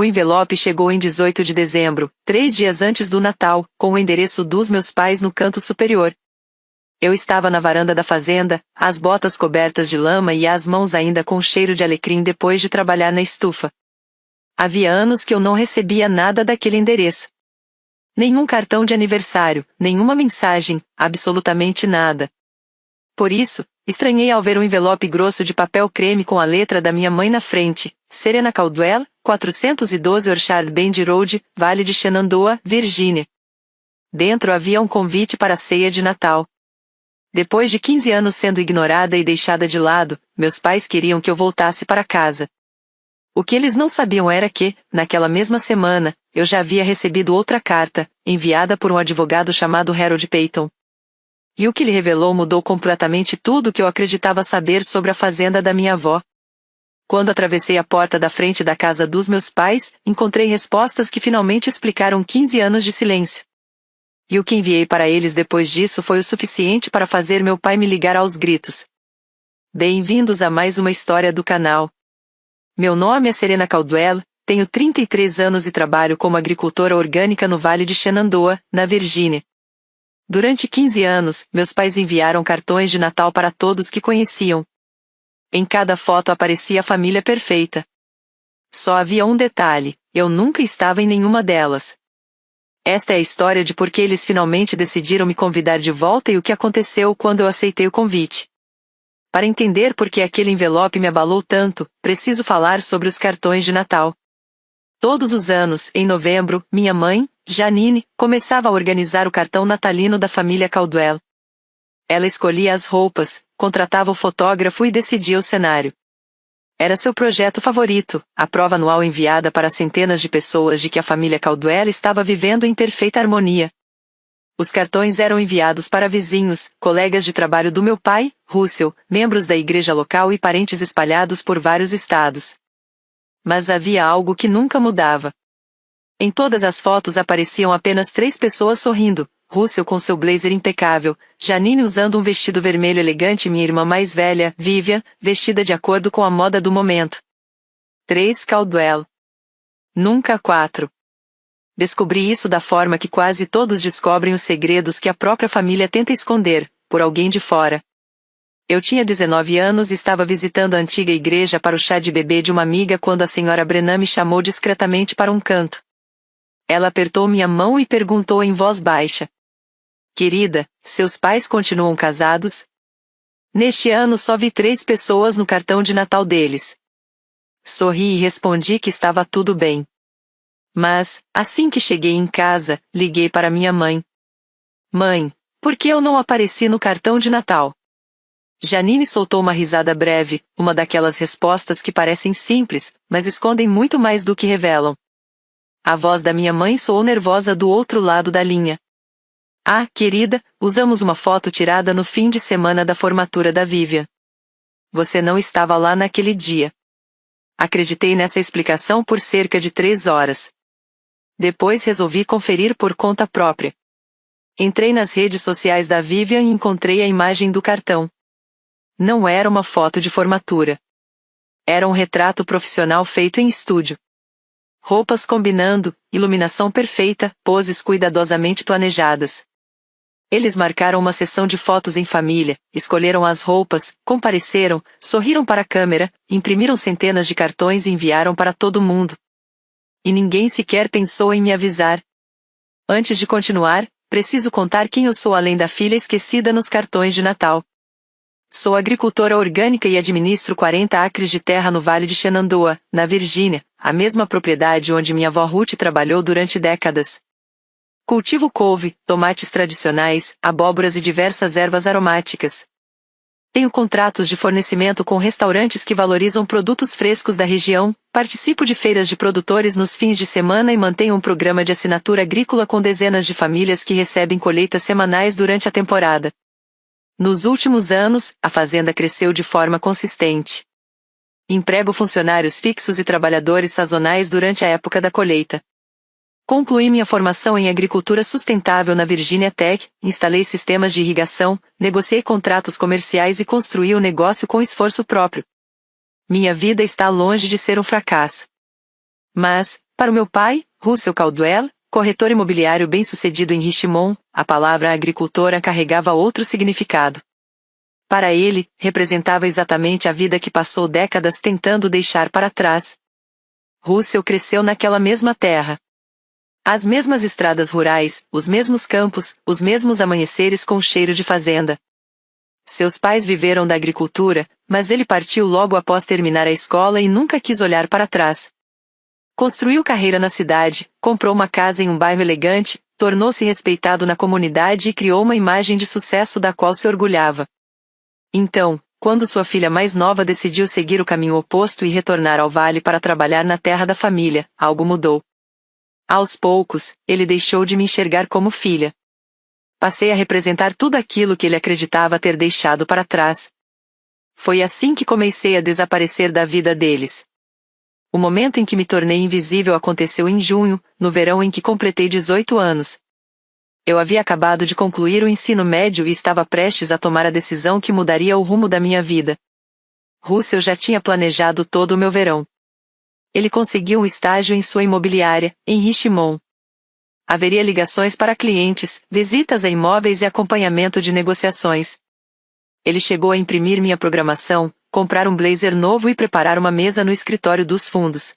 O envelope chegou em 18 de dezembro, 3 dias antes do Natal, com o endereço dos meus pais no canto superior. Eu estava na varanda da fazenda, as botas cobertas de lama e as mãos ainda com cheiro de alecrim depois de trabalhar na estufa. Havia anos que eu não recebia nada daquele endereço. Nenhum cartão de aniversário, nenhuma mensagem, absolutamente nada. Por isso, estranhei ao ver um envelope grosso de papel creme com a letra da minha mãe na frente, Serena Caldwell, 412 Orchard Bend Road, Vale de Shenandoah, Virgínia. Dentro havia um convite para a ceia de Natal. Depois de 15 anos sendo ignorada e deixada de lado, meus pais queriam que eu voltasse para casa. O que eles não sabiam era que, naquela mesma semana, eu já havia recebido outra carta, enviada por um advogado chamado Harold Payton. E o que lhe revelou mudou completamente tudo o que eu acreditava saber sobre a fazenda da minha avó. Quando atravessei a porta da frente da casa dos meus pais, encontrei respostas que finalmente explicaram 15 anos de silêncio. E o que enviei para eles depois disso foi o suficiente para fazer meu pai me ligar aos gritos. Bem-vindos a mais uma história do canal. Meu nome é Serena Caldwell, tenho 33 anos e trabalho como agricultora orgânica no Vale de Shenandoah, na Virgínia. Durante 15 anos, meus pais enviaram cartões de Natal para todos que conheciam. Em cada foto aparecia a família perfeita. Só havia um detalhe, eu nunca estava em nenhuma delas. Esta é a história de por que eles finalmente decidiram me convidar de volta e o que aconteceu quando eu aceitei o convite. Para entender por que aquele envelope me abalou tanto, preciso falar sobre os cartões de Natal. Todos os anos, em novembro, minha mãe, Janine, começava a organizar o cartão natalino da família Caldwell. Ela escolhia as roupas, contratava o fotógrafo e decidia o cenário. Era seu projeto favorito, a prova anual enviada para centenas de pessoas de que a família Caldwell estava vivendo em perfeita harmonia. Os cartões eram enviados para vizinhos, colegas de trabalho do meu pai, Russell, membros da igreja local e parentes espalhados por vários estados. Mas havia algo que nunca mudava. Em todas as fotos apareciam apenas 3 pessoas sorrindo, Russell com seu blazer impecável, Janine usando um vestido vermelho elegante e minha irmã mais velha, Vivian, vestida de acordo com a moda do momento. 3 Caldwell. Nunca 4. Descobri isso da forma que quase todos descobrem os segredos que a própria família tenta esconder, por alguém de fora. Eu tinha 19 anos e estava visitando a antiga igreja para o chá de bebê de uma amiga quando a senhora Brennan me chamou discretamente para um canto. Ela apertou minha mão e perguntou em voz baixa. Querida, seus pais continuam casados? Neste ano só vi 3 pessoas no cartão de Natal deles. Sorri e respondi que estava tudo bem. Mas, assim que cheguei em casa, liguei para minha mãe. Mãe, por que eu não apareci no cartão de Natal? Janine soltou uma risada breve, uma daquelas respostas que parecem simples, mas escondem muito mais do que revelam. A voz da minha mãe soou nervosa do outro lado da linha. Ah, querida, usamos uma foto tirada no fim de semana da formatura da Vivian. Você não estava lá naquele dia. Acreditei nessa explicação por cerca de 3 horas. Depois resolvi conferir por conta própria. Entrei nas redes sociais da Vivian e encontrei a imagem do cartão. Não era uma foto de formatura. Era um retrato profissional feito em estúdio. Roupas combinando, iluminação perfeita, poses cuidadosamente planejadas. Eles marcaram uma sessão de fotos em família, escolheram as roupas, compareceram, sorriram para a câmera, imprimiram centenas de cartões e enviaram para todo mundo. E ninguém sequer pensou em me avisar. Antes de continuar, preciso contar quem eu sou além da filha esquecida nos cartões de Natal. Sou agricultora orgânica e administro 40 acres de terra no Vale de Shenandoah, na Virgínia, a mesma propriedade onde minha avó Ruth trabalhou durante décadas. Cultivo couve, tomates tradicionais, abóboras e diversas ervas aromáticas. Tenho contratos de fornecimento com restaurantes que valorizam produtos frescos da região, participo de feiras de produtores nos fins de semana e mantenho um programa de assinatura agrícola com dezenas de famílias que recebem colheitas semanais durante a temporada. Nos últimos anos, a fazenda cresceu de forma consistente. Emprego funcionários fixos e trabalhadores sazonais durante a época da colheita. Concluí minha formação em agricultura sustentável na Virginia Tech, instalei sistemas de irrigação, negociei contratos comerciais e construí o negócio com esforço próprio. Minha vida está longe de ser um fracasso. Mas, para o meu pai, Russell Caldwell, corretor imobiliário bem-sucedido em Richmond, a palavra agricultora carregava outro significado. Para ele, representava exatamente a vida que passou décadas tentando deixar para trás. Russell cresceu naquela mesma terra. As mesmas estradas rurais, os mesmos campos, os mesmos amanheceres com cheiro de fazenda. Seus pais viveram da agricultura, mas ele partiu logo após terminar a escola e nunca quis olhar para trás. Construiu carreira na cidade, comprou uma casa em um bairro elegante, tornou-se respeitado na comunidade e criou uma imagem de sucesso da qual se orgulhava. Então, quando sua filha mais nova decidiu seguir o caminho oposto e retornar ao vale para trabalhar na terra da família, algo mudou. Aos poucos, ele deixou de me enxergar como filha. Passei a representar tudo aquilo que ele acreditava ter deixado para trás. Foi assim que comecei a desaparecer da vida deles. O momento em que me tornei invisível aconteceu em junho, no verão em que completei 18 anos. Eu havia acabado de concluir o ensino médio e estava prestes a tomar a decisão que mudaria o rumo da minha vida. Russell já tinha planejado todo o meu verão. Ele conseguiu um estágio em sua imobiliária, em Richmond. Haveria ligações para clientes, visitas a imóveis e acompanhamento de negociações. Ele chegou a imprimir minha programação, comprar um blazer novo e preparar uma mesa no escritório dos fundos.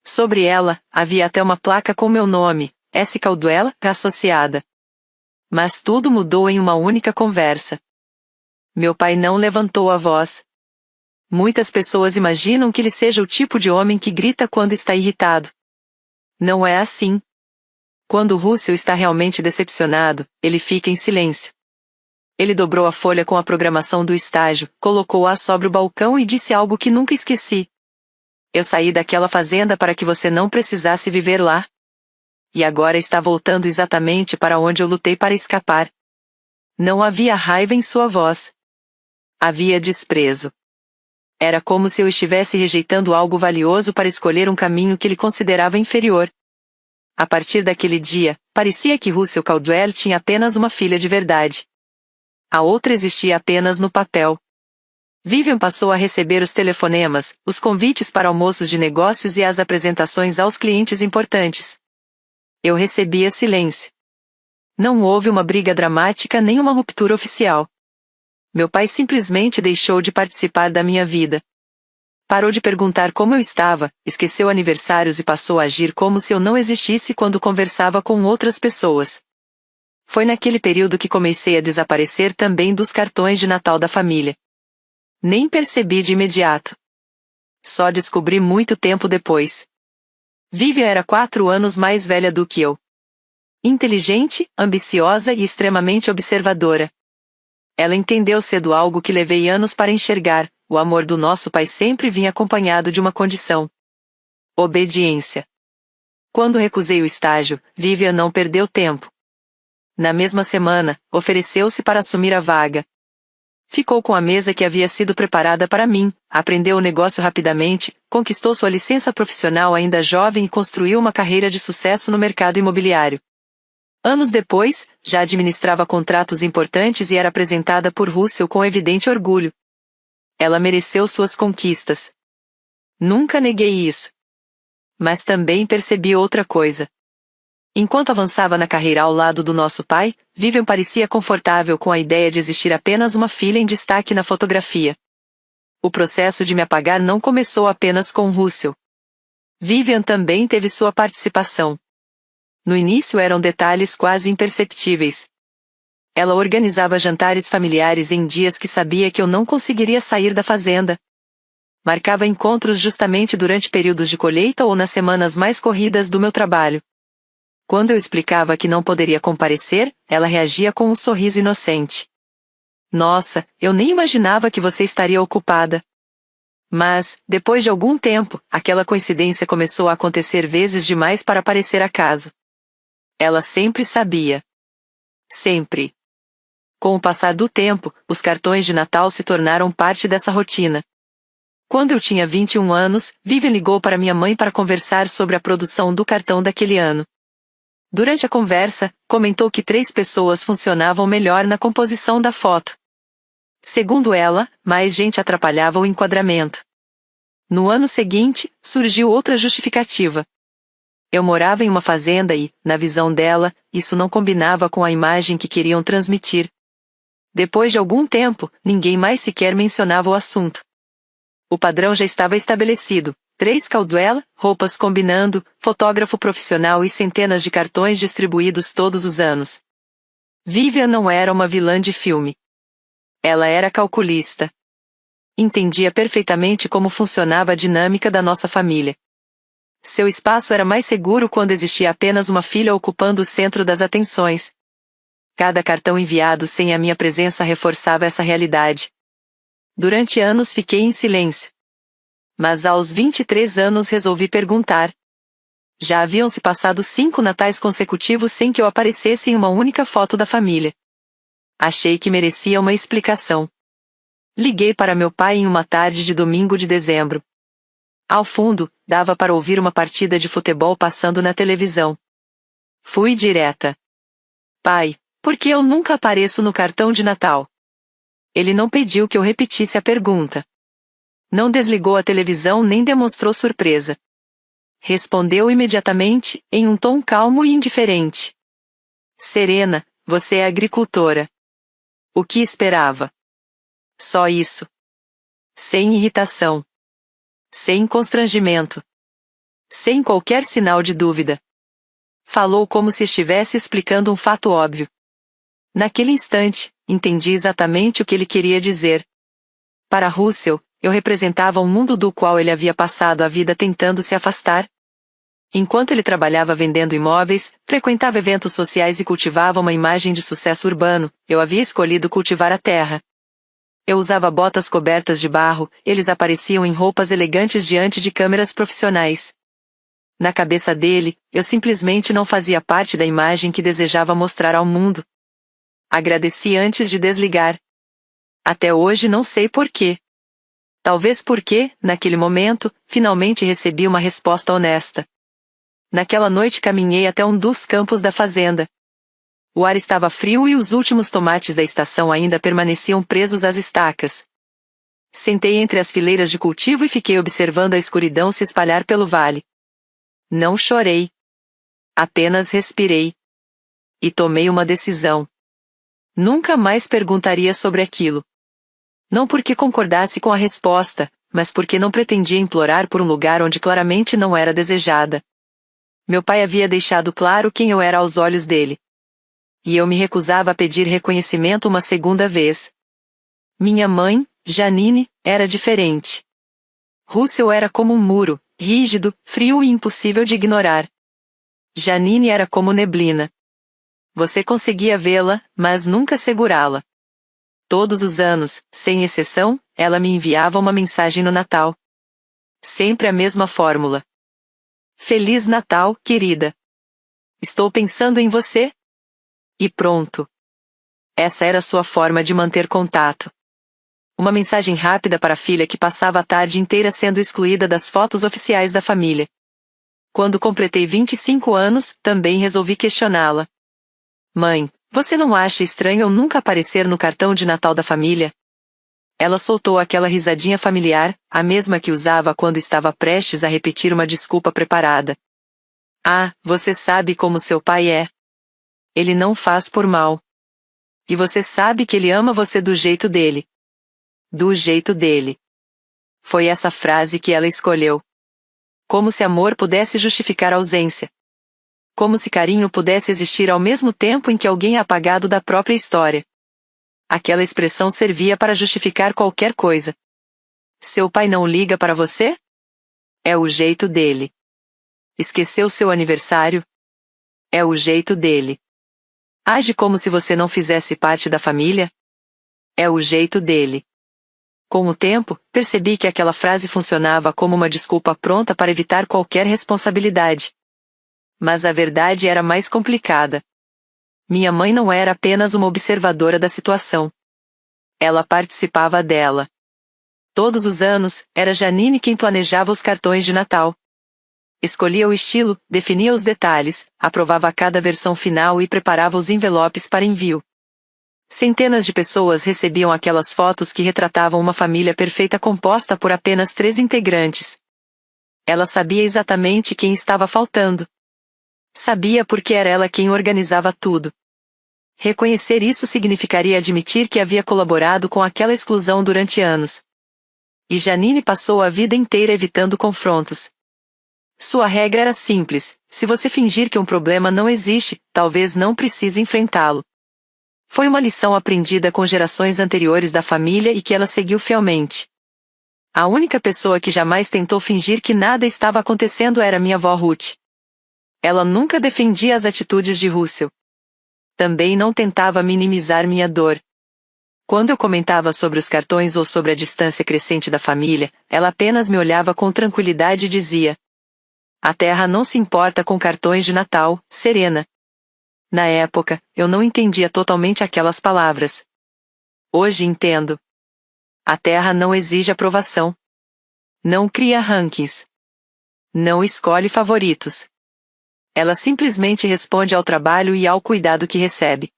Sobre ela, havia até uma placa com meu nome, S. Caldwell, associada. Mas tudo mudou em uma única conversa. Meu pai não levantou a voz. Muitas pessoas imaginam que ele seja o tipo de homem que grita quando está irritado. Não é assim. Quando Russell está realmente decepcionado, ele fica em silêncio. Ele dobrou a folha com a programação do estágio, colocou-a sobre o balcão e disse algo que nunca esqueci. Eu saí daquela fazenda para que você não precisasse viver lá. E agora está voltando exatamente para onde eu lutei para escapar. Não havia raiva em sua voz. Havia desprezo. Era como se eu estivesse rejeitando algo valioso para escolher um caminho que ele considerava inferior. A partir daquele dia, parecia que Russell Caldwell tinha apenas uma filha de verdade. A outra existia apenas no papel. Vivian passou a receber os telefonemas, os convites para almoços de negócios e as apresentações aos clientes importantes. Eu recebia silêncio. Não houve uma briga dramática nem uma ruptura oficial. Meu pai simplesmente deixou de participar da minha vida. Parou de perguntar como eu estava, esqueceu aniversários e passou a agir como se eu não existisse quando conversava com outras pessoas. Foi naquele período que comecei a desaparecer também dos cartões de Natal da família. Nem percebi de imediato. Só descobri muito tempo depois. Vivian era 4 anos mais velha do que eu. Inteligente, ambiciosa e extremamente observadora. Ela entendeu cedo algo que levei anos para enxergar: o amor do nosso pai sempre vinha acompanhado de uma condição: obediência. Quando recusei o estágio, Vivian não perdeu tempo. Na mesma semana, ofereceu-se para assumir a vaga. Ficou com a mesa que havia sido preparada para mim, aprendeu o negócio rapidamente, conquistou sua licença profissional ainda jovem e construiu uma carreira de sucesso no mercado imobiliário. Anos depois, já administrava contratos importantes e era apresentada por Russell com evidente orgulho. Ela mereceu suas conquistas. Nunca neguei isso. Mas também percebi outra coisa. Enquanto avançava na carreira ao lado do nosso pai, Vivian parecia confortável com a ideia de existir apenas uma filha em destaque na fotografia. O processo de me apagar não começou apenas com Russell. Vivian também teve sua participação. No início eram detalhes quase imperceptíveis. Ela organizava jantares familiares em dias que sabia que eu não conseguiria sair da fazenda. Marcava encontros justamente durante períodos de colheita ou nas semanas mais corridas do meu trabalho. Quando eu explicava que não poderia comparecer, ela reagia com um sorriso inocente. Nossa, eu nem imaginava que você estaria ocupada. Mas, depois de algum tempo, aquela coincidência começou a acontecer vezes demais para parecer acaso. Ela sempre sabia. Sempre. Com o passar do tempo, os cartões de Natal se tornaram parte dessa rotina. Quando eu tinha 21 anos, Vivian ligou para minha mãe para conversar sobre a produção do cartão daquele ano. Durante a conversa, comentou que 3 pessoas funcionavam melhor na composição da foto. Segundo ela, mais gente atrapalhava o enquadramento. No ano seguinte, surgiu outra justificativa. Eu morava em uma fazenda e, na visão dela, isso não combinava com a imagem que queriam transmitir. Depois de algum tempo, ninguém mais sequer mencionava o assunto. O padrão já estava estabelecido: 3 Caldwell, roupas combinando, fotógrafo profissional e centenas de cartões distribuídos todos os anos. Vivian não era uma vilã de filme. Ela era calculista. Entendia perfeitamente como funcionava a dinâmica da nossa família. Seu espaço era mais seguro quando existia apenas uma filha ocupando o centro das atenções. Cada cartão enviado sem a minha presença reforçava essa realidade. Durante anos fiquei em silêncio. Mas aos 23 anos resolvi perguntar. Já haviam se passado 5 natais consecutivos sem que eu aparecesse em uma única foto da família. Achei que merecia uma explicação. Liguei para meu pai em uma tarde de domingo de dezembro. Ao fundo, dava para ouvir uma partida de futebol passando na televisão. Fui direta. Pai, por que eu nunca apareço no cartão de Natal? Ele não pediu que eu repetisse a pergunta. Não desligou a televisão nem demonstrou surpresa. Respondeu imediatamente, em um tom calmo e indiferente. Serena, você é agricultora. O que esperava? Só isso. Sem irritação. Sem constrangimento. Sem qualquer sinal de dúvida. Falou como se estivesse explicando um fato óbvio. Naquele instante, entendi exatamente o que ele queria dizer. Para Russell, eu representava um mundo do qual ele havia passado a vida tentando se afastar. Enquanto ele trabalhava vendendo imóveis, frequentava eventos sociais e cultivava uma imagem de sucesso urbano, eu havia escolhido cultivar a terra. Eu usava botas cobertas de barro, eles apareciam em roupas elegantes diante de câmeras profissionais. Na cabeça dele, eu simplesmente não fazia parte da imagem que desejava mostrar ao mundo. Agradeci antes de desligar. Até hoje não sei porquê. Talvez porque, naquele momento, finalmente recebi uma resposta honesta. Naquela noite caminhei até um dos campos da fazenda. O ar estava frio e os últimos tomates da estação ainda permaneciam presos às estacas. Sentei entre as fileiras de cultivo e fiquei observando a escuridão se espalhar pelo vale. Não chorei. Apenas respirei. E tomei uma decisão. Nunca mais perguntaria sobre aquilo. Não porque concordasse com a resposta, mas porque não pretendia implorar por um lugar onde claramente não era desejada. Meu pai havia deixado claro quem eu era aos olhos dele. E eu me recusava a pedir reconhecimento uma segunda vez. Minha mãe, Janine, era diferente. Russell era como um muro, rígido, frio e impossível de ignorar. Janine era como neblina. Você conseguia vê-la, mas nunca segurá-la. Todos os anos, sem exceção, ela me enviava uma mensagem no Natal. Sempre a mesma fórmula. Feliz Natal, querida. Estou pensando em você. E pronto. Essa era sua forma de manter contato. Uma mensagem rápida para a filha que passava a tarde inteira sendo excluída das fotos oficiais da família. Quando completei 25 anos, também resolvi questioná-la. Mãe, você não acha estranho eu nunca aparecer no cartão de Natal da família? Ela soltou aquela risadinha familiar, a mesma que usava quando estava prestes a repetir uma desculpa preparada. Ah, você sabe como seu pai é. Ele não faz por mal. E você sabe que ele ama você do jeito dele. Do jeito dele. Foi essa frase que ela escolheu. Como se amor pudesse justificar a ausência. Como se carinho pudesse existir ao mesmo tempo em que alguém é apagado da própria história. Aquela expressão servia para justificar qualquer coisa. Seu pai não liga para você? É o jeito dele. Esqueceu seu aniversário? É o jeito dele. Age como se você não fizesse parte da família? É o jeito dele. Com o tempo, percebi que aquela frase funcionava como uma desculpa pronta para evitar qualquer responsabilidade. Mas a verdade era mais complicada. Minha mãe não era apenas uma observadora da situação. Ela participava dela. Todos os anos, era Janine quem planejava os cartões de Natal. Escolhia o estilo, definia os detalhes, aprovava cada versão final e preparava os envelopes para envio. Centenas de pessoas recebiam aquelas fotos que retratavam uma família perfeita composta por apenas 3 integrantes. Ela sabia exatamente quem estava faltando. Sabia porque era ela quem organizava tudo. Reconhecer isso significaria admitir que havia colaborado com aquela exclusão durante anos. E Janine passou a vida inteira evitando confrontos. Sua regra era simples: se você fingir que um problema não existe, talvez não precise enfrentá-lo. Foi uma lição aprendida com gerações anteriores da família e que ela seguiu fielmente. A única pessoa que jamais tentou fingir que nada estava acontecendo era minha avó Ruth. Ela nunca defendia as atitudes de Russell. Também não tentava minimizar minha dor. Quando eu comentava sobre os cartões ou sobre a distância crescente da família, ela apenas me olhava com tranquilidade e dizia: "A Terra não se importa com cartões de Natal, Serena." Na época, eu não entendia totalmente aquelas palavras. Hoje entendo. A Terra não exige aprovação. Não cria rankings. Não escolhe favoritos. Ela simplesmente responde ao trabalho e ao cuidado que recebe.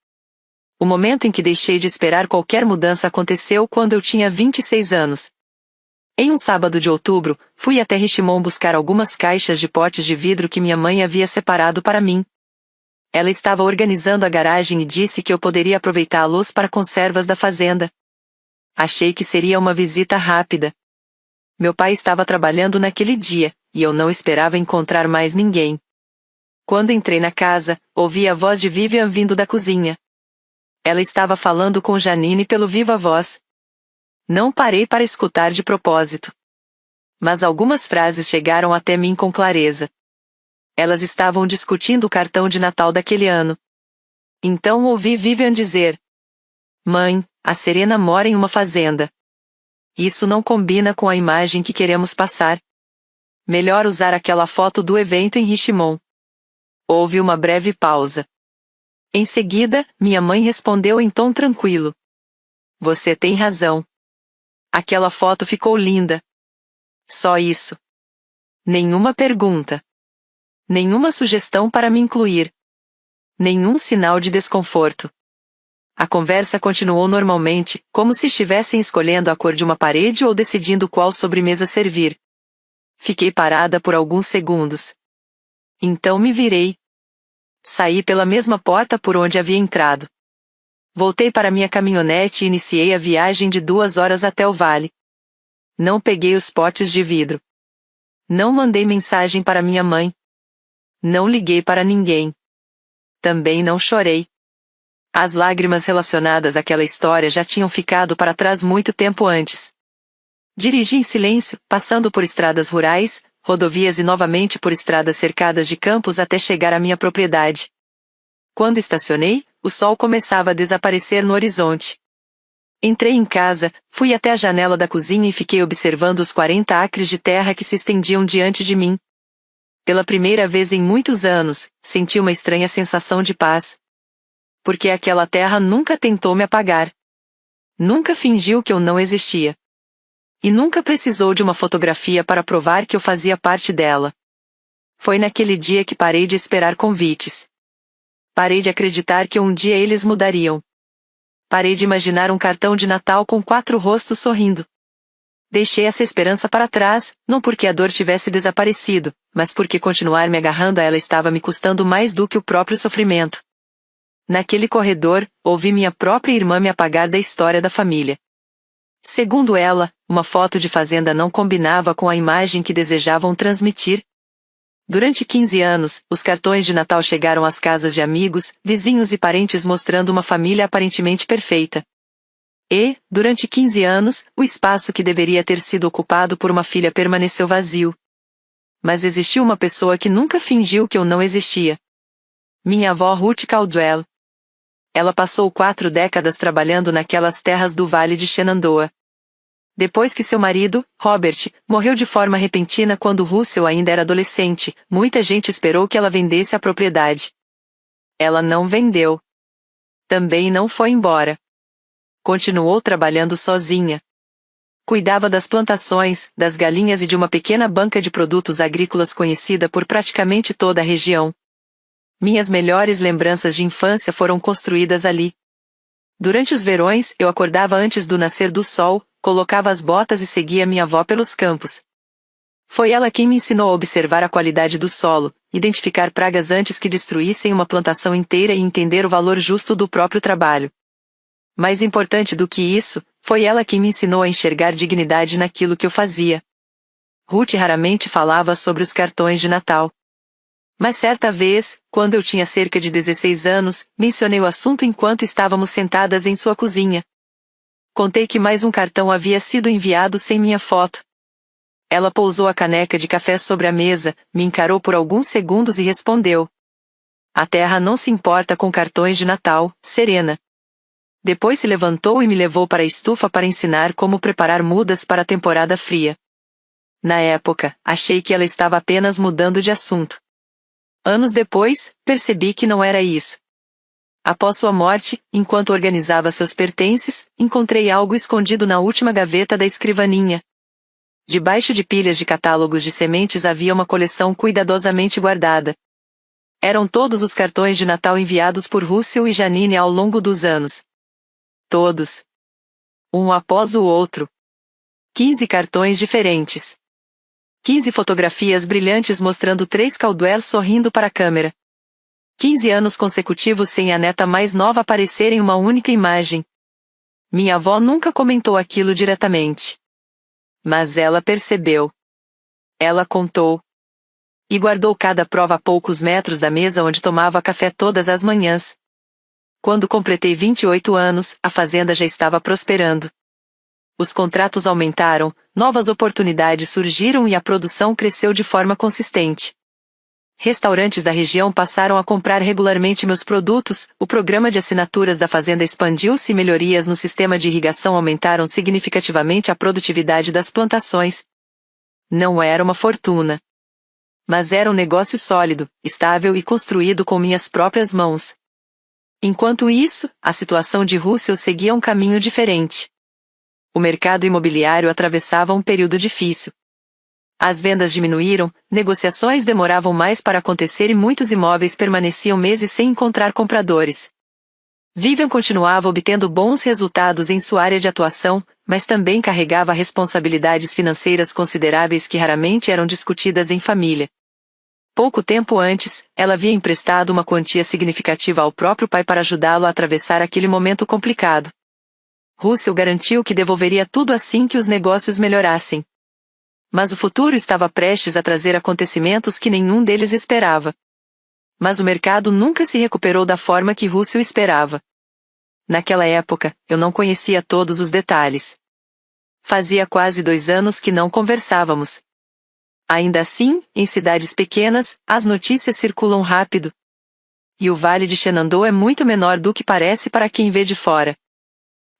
O momento em que deixei de esperar qualquer mudança aconteceu quando eu tinha 26 anos. Em um sábado de outubro, fui até Richmond buscar algumas caixas de potes de vidro que minha mãe havia separado para mim. Ela estava organizando a garagem e disse que eu poderia aproveitá-los para conservas da fazenda. Achei que seria uma visita rápida. Meu pai estava trabalhando naquele dia, e eu não esperava encontrar mais ninguém. Quando entrei na casa, ouvi a voz de Vivian vindo da cozinha. Ela estava falando com Janine pelo viva voz. Não parei para escutar de propósito. Mas algumas frases chegaram até mim com clareza. Elas estavam discutindo o cartão de Natal daquele ano. Então ouvi Vivian dizer: "Mãe, a Serena mora em uma fazenda. Isso não combina com a imagem que queremos passar. Melhor usar aquela foto do evento em Richmond." Houve uma breve pausa. Em seguida, minha mãe respondeu em tom tranquilo: "Você tem razão. Aquela foto ficou linda." Só isso. Nenhuma pergunta. Nenhuma sugestão para me incluir. Nenhum sinal de desconforto. A conversa continuou normalmente, como se estivessem escolhendo a cor de uma parede ou decidindo qual sobremesa servir. Fiquei parada por alguns segundos. Então me virei. Saí pela mesma porta por onde havia entrado. Voltei para minha caminhonete e iniciei a viagem de 2 horas até o vale. Não peguei os potes de vidro. Não mandei mensagem para minha mãe. Não liguei para ninguém. Também não chorei. As lágrimas relacionadas àquela história já tinham ficado para trás muito tempo antes. Dirigi em silêncio, passando por estradas rurais, rodovias e novamente por estradas cercadas de campos até chegar à minha propriedade. Quando estacionei, o sol começava a desaparecer no horizonte. Entrei em casa, fui até a janela da cozinha e fiquei observando os 40 acres de terra que se estendiam diante de mim. Pela primeira vez em muitos anos, senti uma estranha sensação de paz. Porque aquela terra nunca tentou me apagar. Nunca fingiu que eu não existia. E nunca precisou de uma fotografia para provar que eu fazia parte dela. Foi naquele dia que parei de esperar convites. Parei de acreditar que um dia eles mudariam. Parei de imaginar um cartão de Natal com 4 rostos sorrindo. Deixei essa esperança para trás, não porque a dor tivesse desaparecido, mas porque continuar me agarrando a ela estava me custando mais do que o próprio sofrimento. Naquele corredor, ouvi minha própria irmã me apagar da história da família. Segundo ela, uma foto de fazenda não combinava com a imagem que desejavam transmitir. Durante 15 anos, os cartões de Natal chegaram às casas de amigos, vizinhos e parentes mostrando uma família aparentemente perfeita. E, durante 15 anos, o espaço que deveria ter sido ocupado por uma filha permaneceu vazio. Mas existiu uma pessoa que nunca fingiu que eu não existia. Minha avó Ruth Caldwell. Ela passou 4 décadas trabalhando naquelas terras do Vale de Shenandoah. Depois que seu marido, Robert, morreu de forma repentina quando Russell ainda era adolescente, muita gente esperou que ela vendesse a propriedade. Ela não vendeu. Também não foi embora. Continuou trabalhando sozinha. Cuidava das plantações, das galinhas e de uma pequena banca de produtos agrícolas conhecida por praticamente toda a região. Minhas melhores lembranças de infância foram construídas ali. Durante os verões, eu acordava antes do nascer do sol, colocava as botas e seguia minha avó pelos campos. Foi ela quem me ensinou a observar a qualidade do solo, identificar pragas antes que destruíssem uma plantação inteira e entender o valor justo do próprio trabalho. Mais importante do que isso, foi ela quem me ensinou a enxergar dignidade naquilo que eu fazia. Ruth raramente falava sobre os cartões de Natal. Mas certa vez, quando eu tinha cerca de 16 anos, mencionei o assunto enquanto estávamos sentadas em sua cozinha. Contei que mais um cartão havia sido enviado sem minha foto. Ela pousou a caneca de café sobre a mesa, me encarou por alguns segundos e respondeu: "A Terra não se importa com cartões de Natal, Serena." Depois se levantou e me levou para a estufa para ensinar como preparar mudas para a temporada fria. Na época, achei que ela estava apenas mudando de assunto. Anos depois, percebi que não era isso. Após sua morte, enquanto organizava seus pertences, encontrei algo escondido na última gaveta da escrivaninha. Debaixo de pilhas de catálogos de sementes havia uma coleção cuidadosamente guardada. Eram todos os cartões de Natal enviados por Russell e Janine ao longo dos anos. Todos. Um após o outro. 15 cartões diferentes. 15 fotografias brilhantes mostrando 3 Caldwell sorrindo para a câmera. 15 anos consecutivos sem a neta mais nova aparecer em uma única imagem. Minha avó nunca comentou aquilo diretamente. Mas ela percebeu. Ela contou. E guardou cada prova a poucos metros da mesa onde tomava café todas as manhãs. Quando completei 28 anos, a fazenda já estava prosperando. Os contratos aumentaram, novas oportunidades surgiram e a produção cresceu de forma consistente. Restaurantes da região passaram a comprar regularmente meus produtos, o programa de assinaturas da fazenda expandiu-se e melhorias no sistema de irrigação aumentaram significativamente a produtividade das plantações. Não era uma fortuna. Mas era um negócio sólido, estável e construído com minhas próprias mãos. Enquanto isso, a situação de Russell seguia um caminho diferente. O mercado imobiliário atravessava um período difícil. As vendas diminuíram, negociações demoravam mais para acontecer e muitos imóveis permaneciam meses sem encontrar compradores. Vivian continuava obtendo bons resultados em sua área de atuação, mas também carregava responsabilidades financeiras consideráveis que raramente eram discutidas em família. Pouco tempo antes, ela havia emprestado uma quantia significativa ao próprio pai para ajudá-lo a atravessar aquele momento complicado. Russell garantiu que devolveria tudo assim que os negócios melhorassem. Mas o futuro estava prestes a trazer acontecimentos que nenhum deles esperava. Mas o mercado nunca se recuperou da forma que Russell esperava. Naquela época, eu não conhecia todos os detalhes. Fazia quase 2 anos que não conversávamos. Ainda assim, em cidades pequenas, as notícias circulam rápido. E o Vale de Shenandoah é muito menor do que parece para quem vê de fora.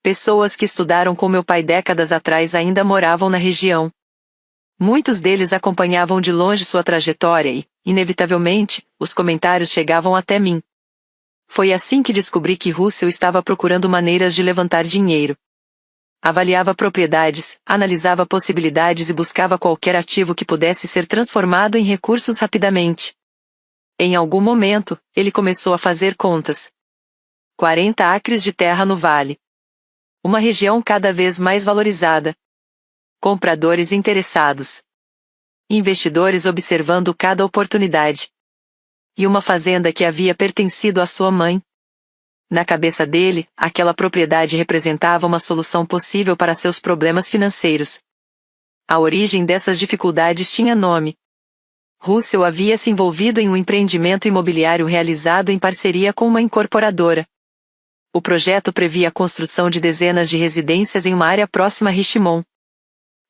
Pessoas que estudaram com meu pai décadas atrás ainda moravam na região. Muitos deles acompanhavam de longe sua trajetória e, inevitavelmente, os comentários chegavam até mim. Foi assim que descobri que Russell estava procurando maneiras de levantar dinheiro. Avaliava propriedades, analisava possibilidades e buscava qualquer ativo que pudesse ser transformado em recursos rapidamente. Em algum momento, ele começou a fazer contas. 40 acres de terra no vale. Uma região cada vez mais valorizada. Compradores interessados. Investidores observando cada oportunidade. E uma fazenda que havia pertencido à sua mãe. Na cabeça dele, aquela propriedade representava uma solução possível para seus problemas financeiros. A origem dessas dificuldades tinha nome. Russell havia se envolvido em um empreendimento imobiliário realizado em parceria com uma incorporadora. O projeto previa a construção de dezenas de residências em uma área próxima a Richmond.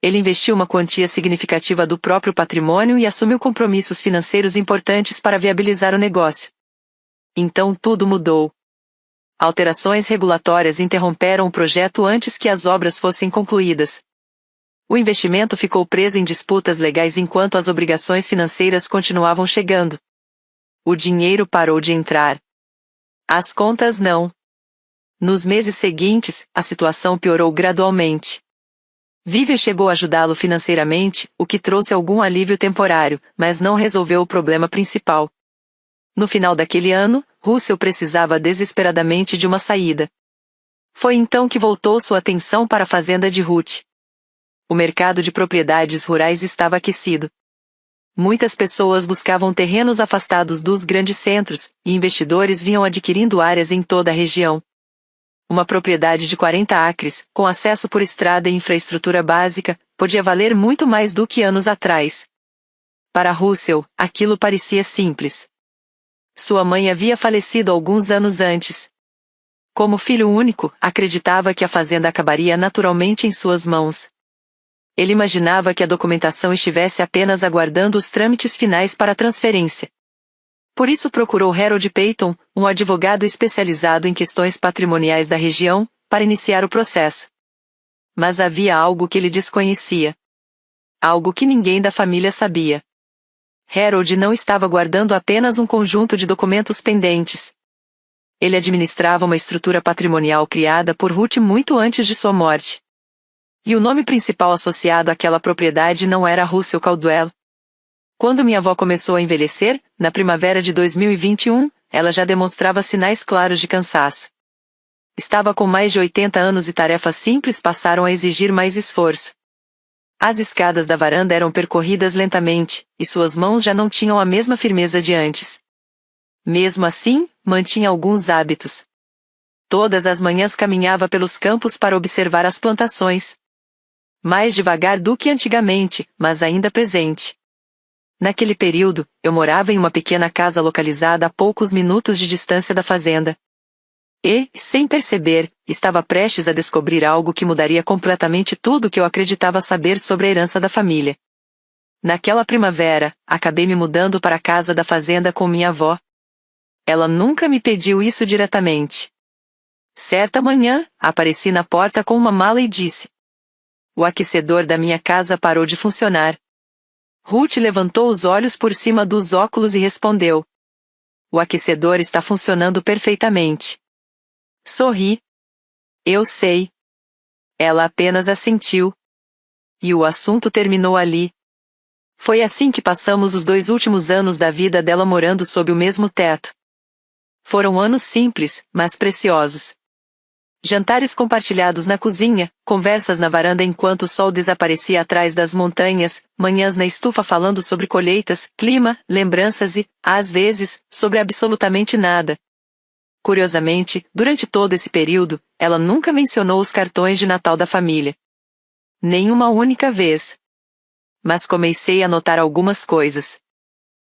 Ele investiu uma quantia significativa do próprio patrimônio e assumiu compromissos financeiros importantes para viabilizar o negócio. Então tudo mudou. Alterações regulatórias interromperam o projeto antes que as obras fossem concluídas. O investimento ficou preso em disputas legais enquanto as obrigações financeiras continuavam chegando. O dinheiro parou de entrar. As contas não. Nos meses seguintes, a situação piorou gradualmente. Vivian chegou a ajudá-lo financeiramente, o que trouxe algum alívio temporário, mas não resolveu o problema principal. No final daquele ano, Russell precisava desesperadamente de uma saída. Foi então que voltou sua atenção para a fazenda de Ruth. O mercado de propriedades rurais estava aquecido. Muitas pessoas buscavam terrenos afastados dos grandes centros, e investidores vinham adquirindo áreas em toda a região. Uma propriedade de 40 acres, com acesso por estrada e infraestrutura básica, podia valer muito mais do que anos atrás. Para Russell, aquilo parecia simples. Sua mãe havia falecido alguns anos antes. Como filho único, acreditava que a fazenda acabaria naturalmente em suas mãos. Ele imaginava que a documentação estivesse apenas aguardando os trâmites finais para a transferência. Por isso procurou Harold Peyton, um advogado especializado em questões patrimoniais da região, para iniciar o processo. Mas havia algo que ele desconhecia. Algo que ninguém da família sabia. Harold não estava guardando apenas um conjunto de documentos pendentes. Ele administrava uma estrutura patrimonial criada por Ruth muito antes de sua morte. E o nome principal associado àquela propriedade não era Russell Caldwell. Quando minha avó começou a envelhecer, na primavera de 2021, ela já demonstrava sinais claros de cansaço. Estava com mais de 80 anos e tarefas simples passaram a exigir mais esforço. As escadas da varanda eram percorridas lentamente, e suas mãos já não tinham a mesma firmeza de antes. Mesmo assim, mantinha alguns hábitos. Todas as manhãs caminhava pelos campos para observar as plantações. Mais devagar do que antigamente, mas ainda presente. Naquele período, eu morava em uma pequena casa localizada a poucos minutos de distância da fazenda. E, sem perceber, estava prestes a descobrir algo que mudaria completamente tudo o que eu acreditava saber sobre a herança da família. Naquela primavera, acabei me mudando para a casa da fazenda com minha avó. Ela nunca me pediu isso diretamente. Certa manhã, apareci na porta com uma mala e disse: "O aquecedor da minha casa parou de funcionar." Ruth levantou os olhos por cima dos óculos e respondeu: "O aquecedor está funcionando perfeitamente." Sorri. "Eu sei." Ela apenas assentiu. E o assunto terminou ali. Foi assim que passamos os 2 últimos anos da vida dela morando sob o mesmo teto. Foram anos simples, mas preciosos. Jantares compartilhados na cozinha, conversas na varanda enquanto o sol desaparecia atrás das montanhas, manhãs na estufa falando sobre colheitas, clima, lembranças e, às vezes, sobre absolutamente nada. Curiosamente, durante todo esse período, ela nunca mencionou os cartões de Natal da família. Nem uma única vez. Mas comecei a notar algumas coisas.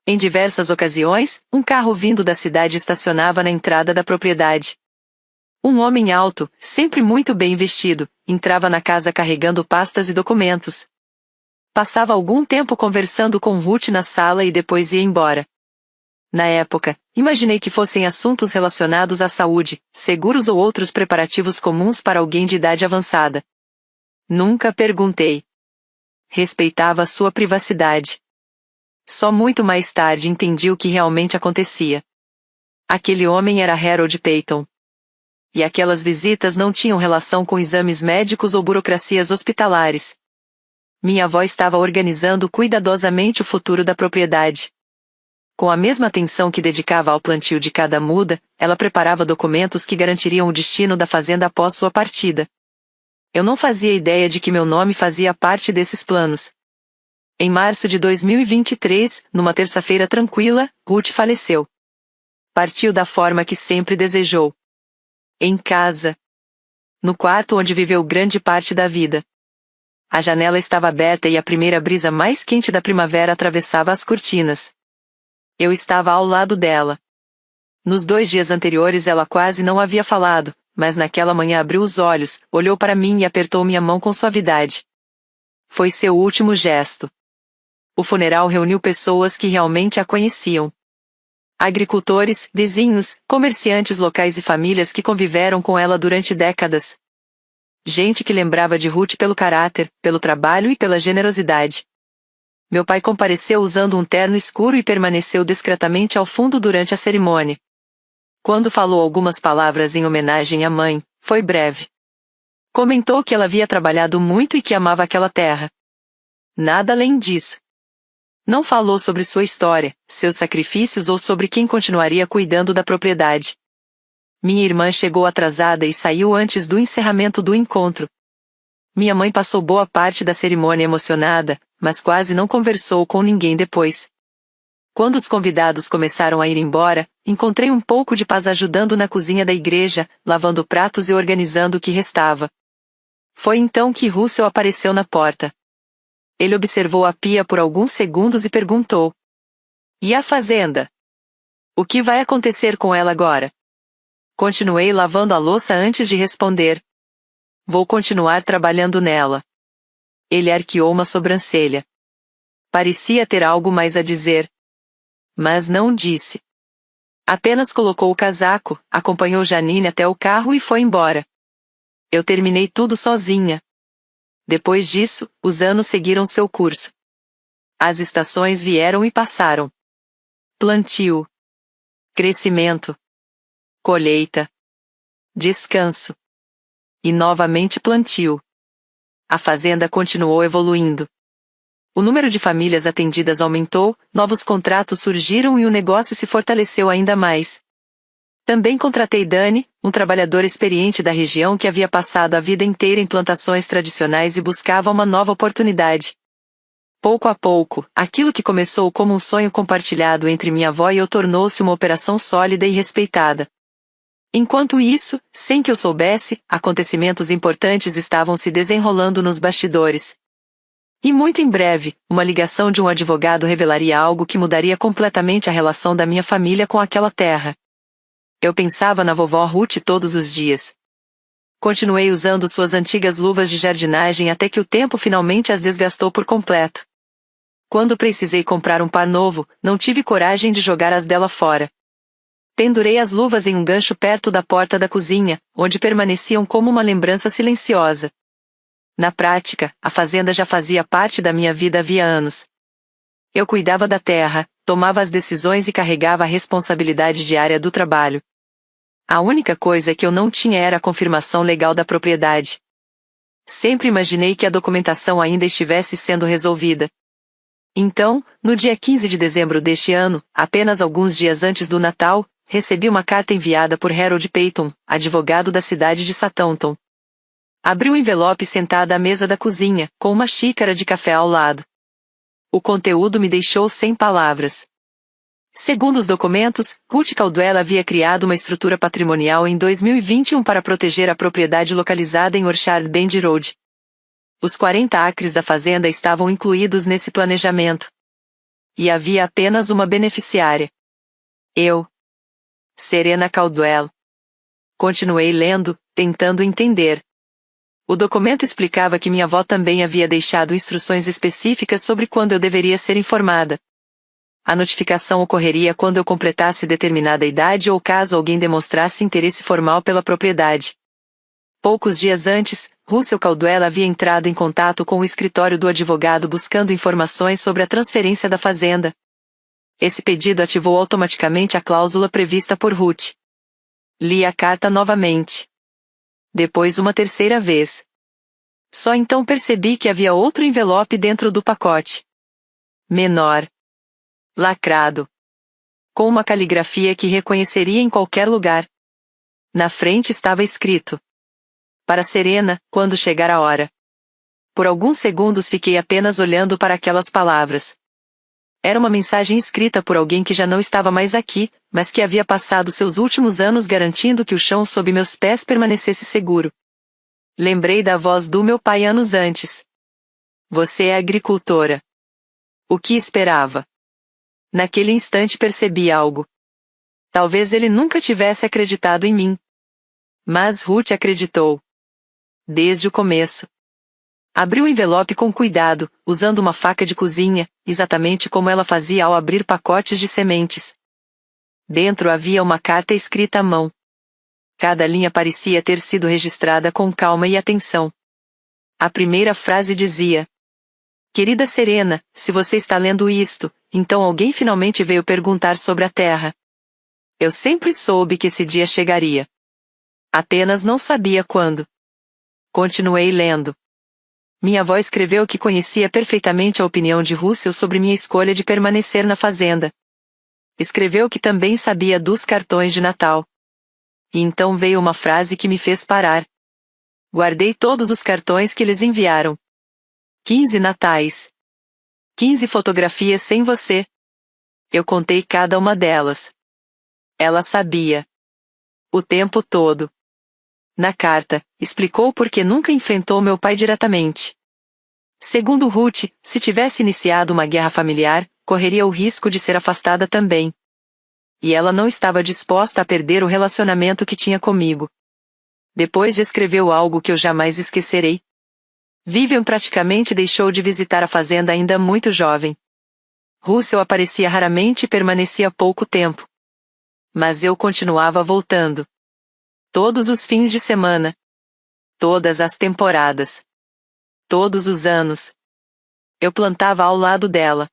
Em diversas ocasiões, um carro vindo da cidade estacionava na entrada da propriedade. Um homem alto, sempre muito bem vestido, entrava na casa carregando pastas e documentos. Passava algum tempo conversando com Ruth na sala e depois ia embora. Na época, imaginei que fossem assuntos relacionados à saúde, seguros ou outros preparativos comuns para alguém de idade avançada. Nunca perguntei. Respeitava sua privacidade. Só muito mais tarde entendi o que realmente acontecia. Aquele homem era Harold Peyton. E aquelas visitas não tinham relação com exames médicos ou burocracias hospitalares. Minha avó estava organizando cuidadosamente o futuro da propriedade. Com a mesma atenção que dedicava ao plantio de cada muda, ela preparava documentos que garantiriam o destino da fazenda após sua partida. Eu não fazia ideia de que meu nome fazia parte desses planos. Em março de 2023, numa terça-feira tranquila, Ruth faleceu. Partiu da forma que sempre desejou. Em casa. No quarto onde viveu grande parte da vida. A janela estava aberta e a primeira brisa mais quente da primavera atravessava as cortinas. Eu estava ao lado dela. Nos 2 dias anteriores ela quase não havia falado, mas naquela manhã abriu os olhos, olhou para mim e apertou minha mão com suavidade. Foi seu último gesto. O funeral reuniu pessoas que realmente a conheciam. Agricultores, vizinhos, comerciantes locais e famílias que conviveram com ela durante décadas. Gente que lembrava de Ruth pelo caráter, pelo trabalho e pela generosidade. Meu pai compareceu usando um terno escuro e permaneceu discretamente ao fundo durante a cerimônia. Quando falou algumas palavras em homenagem à mãe, foi breve. Comentou que ela havia trabalhado muito e que amava aquela terra. Nada além disso. Não falou sobre sua história, seus sacrifícios ou sobre quem continuaria cuidando da propriedade. Minha irmã chegou atrasada e saiu antes do encerramento do encontro. Minha mãe passou boa parte da cerimônia emocionada, mas quase não conversou com ninguém depois. Quando os convidados começaram a ir embora, encontrei um pouco de paz ajudando na cozinha da igreja, lavando pratos e organizando o que restava. Foi então que Russell apareceu na porta. Ele observou a pia por alguns segundos e perguntou: "E a fazenda? O que vai acontecer com ela agora?" Continuei lavando a louça antes de responder: "Vou continuar trabalhando nela." Ele arqueou uma sobrancelha. Parecia ter algo mais a dizer. Mas não disse. Apenas colocou o casaco, acompanhou Janine até o carro e foi embora. Eu terminei tudo sozinha. Depois disso, os anos seguiram seu curso. As estações vieram e passaram. Plantio. Crescimento. Colheita. Descanso. E novamente plantio. A fazenda continuou evoluindo. O número de famílias atendidas aumentou, novos contratos surgiram e o negócio se fortaleceu ainda mais. Também contratei Dani, um trabalhador experiente da região que havia passado a vida inteira em plantações tradicionais e buscava uma nova oportunidade. Pouco a pouco, aquilo que começou como um sonho compartilhado entre minha avó e eu tornou-se uma operação sólida e respeitada. Enquanto isso, sem que eu soubesse, acontecimentos importantes estavam se desenrolando nos bastidores. E muito em breve, uma ligação de um advogado revelaria algo que mudaria completamente a relação da minha família com aquela terra. Eu pensava na vovó Ruth todos os dias. Continuei usando suas antigas luvas de jardinagem até que o tempo finalmente as desgastou por completo. Quando precisei comprar um par novo, não tive coragem de jogar as dela fora. Pendurei as luvas em um gancho perto da porta da cozinha, onde permaneciam como uma lembrança silenciosa. Na prática, a fazenda já fazia parte da minha vida havia anos. Eu cuidava da terra, tomava as decisões e carregava a responsabilidade diária do trabalho. A única coisa que eu não tinha era a confirmação legal da propriedade. Sempre imaginei que a documentação ainda estivesse sendo resolvida. Então, no dia 15 de dezembro deste ano, apenas alguns dias antes do Natal, recebi uma carta enviada por Harold Payton, advogado da cidade de Southampton. Abri o envelope sentada à mesa da cozinha, com uma xícara de café ao lado. O conteúdo me deixou sem palavras. Segundo os documentos, Ruth Caldwell havia criado uma estrutura patrimonial em 2021 para proteger a propriedade localizada em Orchard Bend Road. Os 40 acres da fazenda estavam incluídos nesse planejamento. E havia apenas uma beneficiária. Eu. Serena Caldwell. Continuei lendo, tentando entender. O documento explicava que minha avó também havia deixado instruções específicas sobre quando eu deveria ser informada. A notificação ocorreria quando eu completasse determinada idade ou caso alguém demonstrasse interesse formal pela propriedade. Poucos dias antes, Russell Caldwell havia entrado em contato com o escritório do advogado buscando informações sobre a transferência da fazenda. Esse pedido ativou automaticamente a cláusula prevista por Ruth. Li a carta novamente. Depois uma terceira vez. Só então percebi que havia outro envelope dentro do pacote. Menor. Lacrado. Com uma caligrafia que reconheceria em qualquer lugar. Na frente estava escrito: "Para Serena, quando chegar a hora." Por alguns segundos fiquei apenas olhando para aquelas palavras. Era uma mensagem escrita por alguém que já não estava mais aqui, mas que havia passado seus últimos anos garantindo que o chão sob meus pés permanecesse seguro. Lembrei da voz do meu pai anos antes. "Você é agricultora." O que esperava? Naquele instante percebi algo. Talvez ele nunca tivesse acreditado em mim. Mas Ruth acreditou. Desde o começo. Abri o envelope com cuidado, usando uma faca de cozinha, exatamente como ela fazia ao abrir pacotes de sementes. Dentro havia uma carta escrita à mão. Cada linha parecia ter sido registrada com calma e atenção. A primeira frase dizia: "Querida Serena, se você está lendo isto, então alguém finalmente veio perguntar sobre a terra. Eu sempre soube que esse dia chegaria. Apenas não sabia quando." Continuei lendo. Minha avó escreveu que conhecia perfeitamente a opinião de Russell sobre minha escolha de permanecer na fazenda. Escreveu que também sabia dos cartões de Natal. E então veio uma frase que me fez parar. Guardei todos os cartões que eles enviaram. 15 natais. 15 fotografias sem você. Eu contei cada uma delas. Ela sabia. O tempo todo. Na carta, explicou por que nunca enfrentou meu pai diretamente. Segundo Ruth, se tivesse iniciado uma guerra familiar, correria o risco de ser afastada também. E ela não estava disposta a perder o relacionamento que tinha comigo. Depois descreveu algo que eu jamais esquecerei. Vivian praticamente deixou de visitar a fazenda ainda muito jovem. Russell aparecia raramente e permanecia pouco tempo. Mas eu continuava voltando. Todos os fins de semana. Todas as temporadas. Todos os anos. Eu plantava ao lado dela.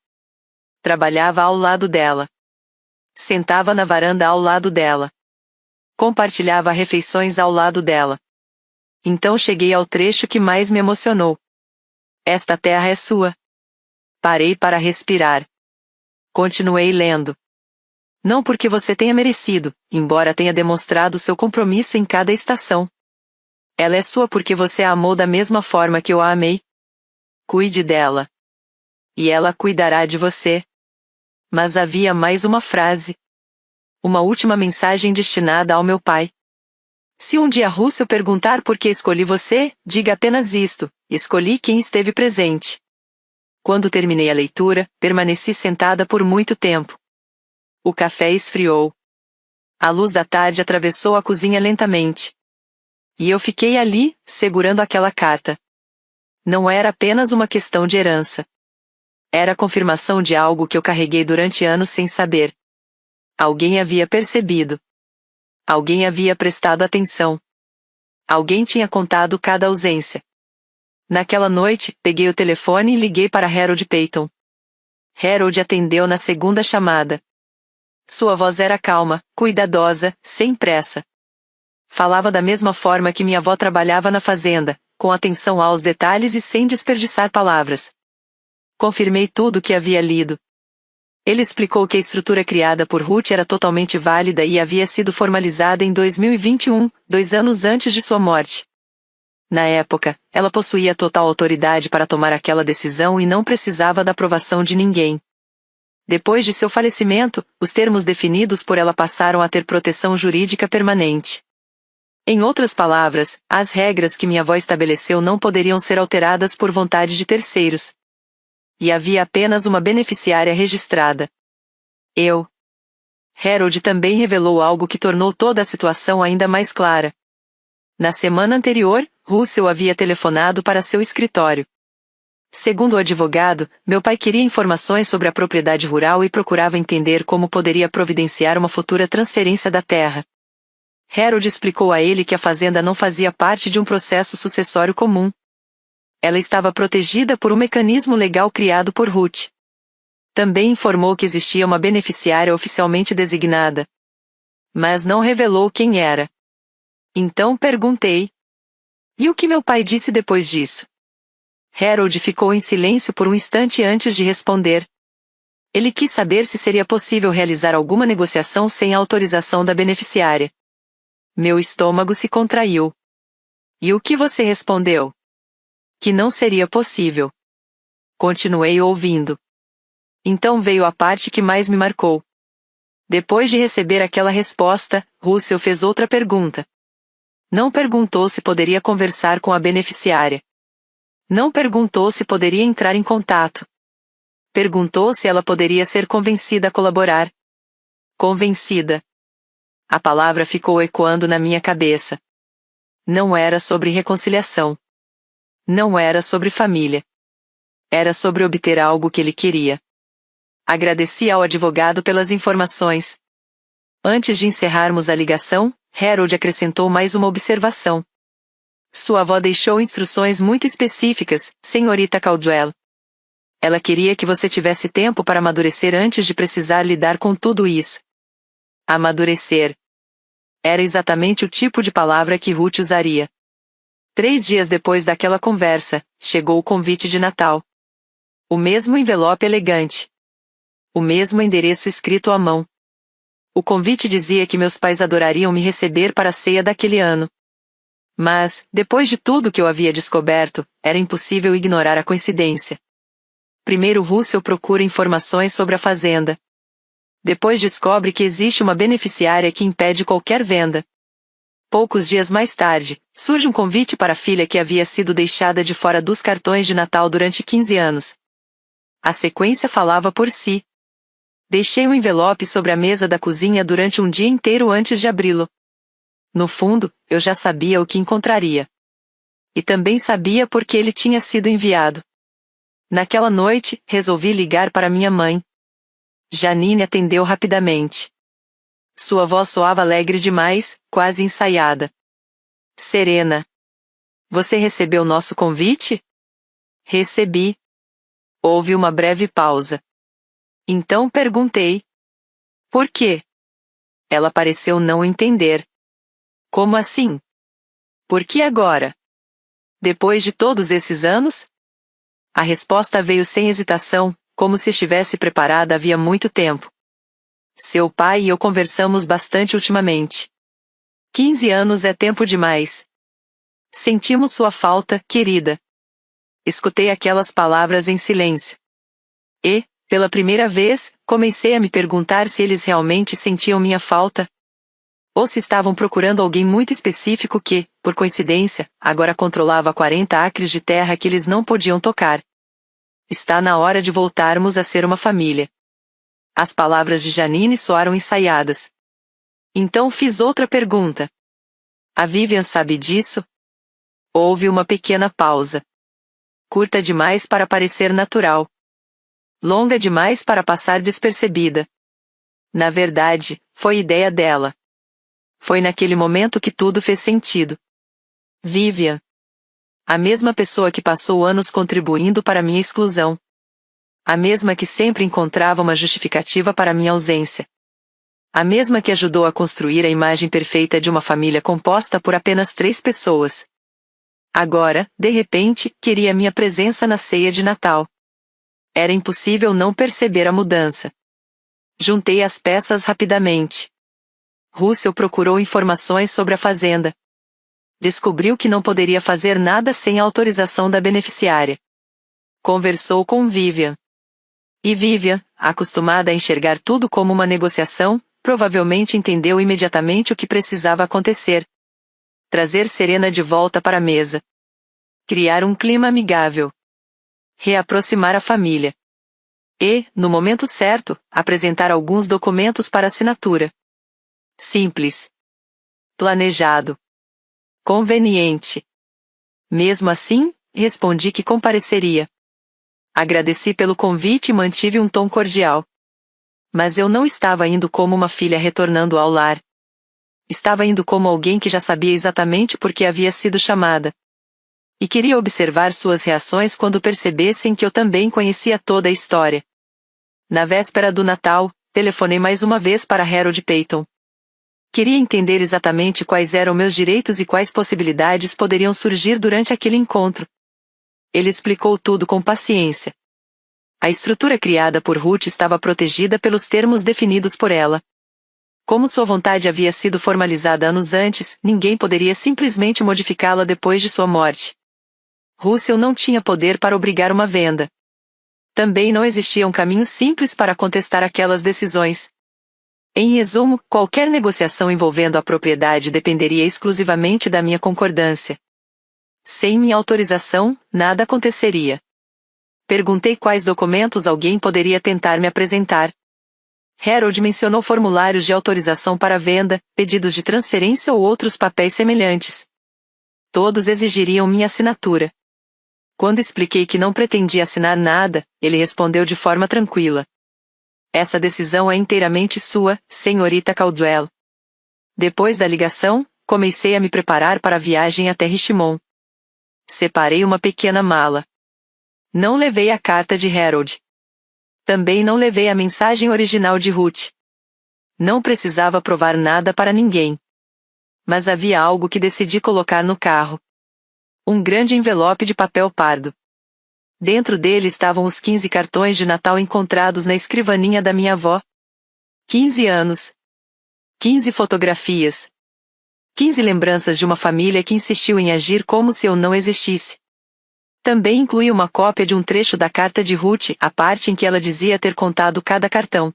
Trabalhava ao lado dela. Sentava na varanda ao lado dela. Compartilhava refeições ao lado dela. Então cheguei ao trecho que mais me emocionou. Esta terra é sua. Parei para respirar. Continuei lendo. Não porque você tenha merecido, embora tenha demonstrado seu compromisso em cada estação. Ela é sua porque você a amou da mesma forma que eu a amei. Cuide dela. E ela cuidará de você. Mas havia mais uma frase. Uma última mensagem destinada ao meu pai. Se um dia Russell perguntar por que escolhi você, diga apenas isto: escolhi quem esteve presente. Quando terminei a leitura, permaneci sentada por muito tempo. O café esfriou. A luz da tarde atravessou a cozinha lentamente. E eu fiquei ali, segurando aquela carta. Não era apenas uma questão de herança. Era a confirmação de algo que eu carreguei durante anos sem saber. Alguém havia percebido. Alguém havia prestado atenção. Alguém tinha contado cada ausência. Naquela noite, peguei o telefone e liguei para Harold Peyton. Harold atendeu na segunda chamada. Sua voz era calma, cuidadosa, sem pressa. Falava da mesma forma que minha avó trabalhava na fazenda, com atenção aos detalhes e sem desperdiçar palavras. Confirmei tudo o que havia lido. Ele explicou que a estrutura criada por Ruth era totalmente válida e havia sido formalizada em 2021, 2 anos antes de sua morte. Na época, ela possuía total autoridade para tomar aquela decisão e não precisava da aprovação de ninguém. Depois de seu falecimento, os termos definidos por ela passaram a ter proteção jurídica permanente. Em outras palavras, as regras que minha avó estabeleceu não poderiam ser alteradas por vontade de terceiros. E havia apenas uma beneficiária registrada. Eu. Harold também revelou algo que tornou toda a situação ainda mais clara. Na semana anterior, Russell havia telefonado para seu escritório. Segundo o advogado, meu pai queria informações sobre a propriedade rural e procurava entender como poderia providenciar uma futura transferência da terra. Harold explicou a ele que a fazenda não fazia parte de um processo sucessório comum. Ela estava protegida por um mecanismo legal criado por Ruth. Também informou que existia uma beneficiária oficialmente designada. Mas não revelou quem era. Então perguntei. E o que meu pai disse depois disso? Harold ficou em silêncio por um instante antes de responder. Ele quis saber se seria possível realizar alguma negociação sem a autorização da beneficiária. Meu estômago se contraiu. E o que você respondeu? Que não seria possível. Continuei ouvindo. Então veio a parte que mais me marcou. Depois de receber aquela resposta, Russell fez outra pergunta. Não perguntou se poderia conversar com a beneficiária. Não perguntou se poderia entrar em contato. Perguntou se ela poderia ser convencida a colaborar. Convencida. A palavra ficou ecoando na minha cabeça. Não era sobre reconciliação. Não era sobre família. Era sobre obter algo que ele queria. Agradeci ao advogado pelas informações. Antes de encerrarmos a ligação, Harold acrescentou mais uma observação. Sua avó deixou instruções muito específicas, senhorita Caldwell. Ela queria que você tivesse tempo para amadurecer antes de precisar lidar com tudo isso. Amadurecer. Era exatamente o tipo de palavra que Ruth usaria. 3 dias depois daquela conversa, chegou o convite de Natal. O mesmo envelope elegante. O mesmo endereço escrito à mão. O convite dizia que meus pais adorariam me receber para a ceia daquele ano. Mas, depois de tudo que eu havia descoberto, era impossível ignorar a coincidência. Primeiro Russell procura informações sobre a fazenda. Depois descobre que existe uma beneficiária que impede qualquer venda. Poucos dias mais tarde, surge um convite para a filha que havia sido deixada de fora dos cartões de Natal durante 15 anos. A sequência falava por si. Deixei um envelope sobre a mesa da cozinha durante um dia inteiro antes de abri-lo. No fundo, eu já sabia o que encontraria. E também sabia por que ele tinha sido enviado. Naquela noite, resolvi ligar para minha mãe. Janine atendeu rapidamente. Sua voz soava alegre demais, quase ensaiada. Serena. Você recebeu nosso convite? Recebi. Houve uma breve pausa. Então perguntei. Por quê? Ela pareceu não entender. Como assim? Por que agora? Depois de todos esses anos? A resposta veio sem hesitação, como se estivesse preparada havia muito tempo. Seu pai e eu conversamos bastante ultimamente. 15 anos é tempo demais. Sentimos sua falta, querida. Escutei aquelas palavras em silêncio. E, pela primeira vez, comecei a me perguntar se eles realmente sentiam minha falta. Ou se estavam procurando alguém muito específico que, por coincidência, agora controlava 40 acres de terra que eles não podiam tocar. Está na hora de voltarmos a ser uma família. As palavras de Janine soaram ensaiadas. Então fiz outra pergunta. A Vivian sabe disso? Houve uma pequena pausa. Curta demais para parecer natural. Longa demais para passar despercebida. Na verdade, foi ideia dela. Foi naquele momento que tudo fez sentido. Vivian. A mesma pessoa que passou anos contribuindo para minha exclusão. A mesma que sempre encontrava uma justificativa para minha ausência. A mesma que ajudou a construir a imagem perfeita de uma família composta por apenas 3 pessoas. Agora, de repente, queria minha presença na ceia de Natal. Era impossível não perceber a mudança. Juntei as peças rapidamente. Russell procurou informações sobre a fazenda. Descobriu que não poderia fazer nada sem a autorização da beneficiária. Conversou com Vivian. E Vivian, acostumada a enxergar tudo como uma negociação, provavelmente entendeu imediatamente o que precisava acontecer. Trazer Serena de volta para a mesa. Criar um clima amigável. Reaproximar a família. E, no momento certo, apresentar alguns documentos para assinatura. Simples. Planejado. Conveniente. Mesmo assim, respondi que compareceria. Agradeci pelo convite e mantive um tom cordial. Mas eu não estava indo como uma filha retornando ao lar. Estava indo como alguém que já sabia exatamente por que havia sido chamada. E queria observar suas reações quando percebessem que eu também conhecia toda a história. Na véspera do Natal, telefonei mais uma vez para Harold Peyton. Queria entender exatamente quais eram meus direitos e quais possibilidades poderiam surgir durante aquele encontro. Ele explicou tudo com paciência. A estrutura criada por Ruth estava protegida pelos termos definidos por ela. Como sua vontade havia sido formalizada anos antes, ninguém poderia simplesmente modificá-la depois de sua morte. Russell não tinha poder para obrigar uma venda. Também não existia um caminho simples para contestar aquelas decisões. Em resumo, qualquer negociação envolvendo a propriedade dependeria exclusivamente da minha concordância. Sem minha autorização, nada aconteceria. Perguntei quais documentos alguém poderia tentar me apresentar. Harold mencionou formulários de autorização para venda, pedidos de transferência ou outros papéis semelhantes. Todos exigiriam minha assinatura. Quando expliquei que não pretendia assinar nada, ele respondeu de forma tranquila. Essa decisão é inteiramente sua, senhorita Caldwell. Depois da ligação, comecei a me preparar para a viagem até Richmond. Separei uma pequena mala. Não levei a carta de Harold. Também não levei a mensagem original de Ruth. Não precisava provar nada para ninguém. Mas havia algo que decidi colocar no carro. Um grande envelope de papel pardo. Dentro dele estavam os 15 cartões de Natal encontrados na escrivaninha da minha avó. 15 anos. 15 fotografias. 15 lembranças de uma família que insistiu em agir como se eu não existisse. Também incluí uma cópia de um trecho da carta de Ruth, a parte em que ela dizia ter contado cada cartão.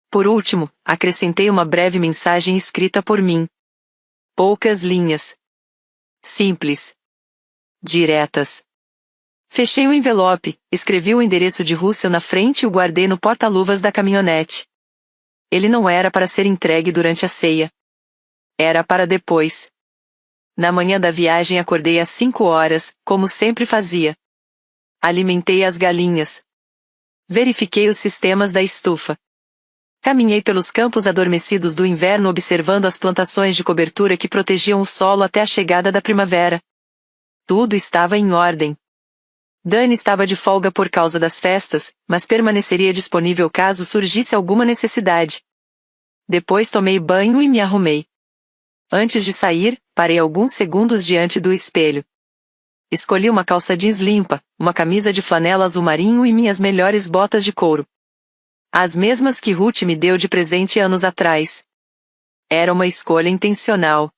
Por último, acrescentei uma breve mensagem escrita por mim. Poucas linhas. Simples. Diretas. Fechei o envelope, escrevi o endereço de Russell na frente e o guardei no porta-luvas da caminhonete. Ele não era para ser entregue durante a ceia. Era para depois. Na manhã da viagem acordei às 5 horas, como sempre fazia. Alimentei as galinhas. Verifiquei os sistemas da estufa. Caminhei pelos campos adormecidos do inverno observando as plantações de cobertura que protegiam o solo até a chegada da primavera. Tudo estava em ordem. Dani estava de folga por causa das festas, mas permaneceria disponível caso surgisse alguma necessidade. Depois tomei banho e me arrumei. Antes de sair, parei alguns segundos diante do espelho. Escolhi uma calça jeans limpa, uma camisa de flanela azul marinho e minhas melhores botas de couro. As mesmas que Ruth me deu de presente anos atrás. Era uma escolha intencional.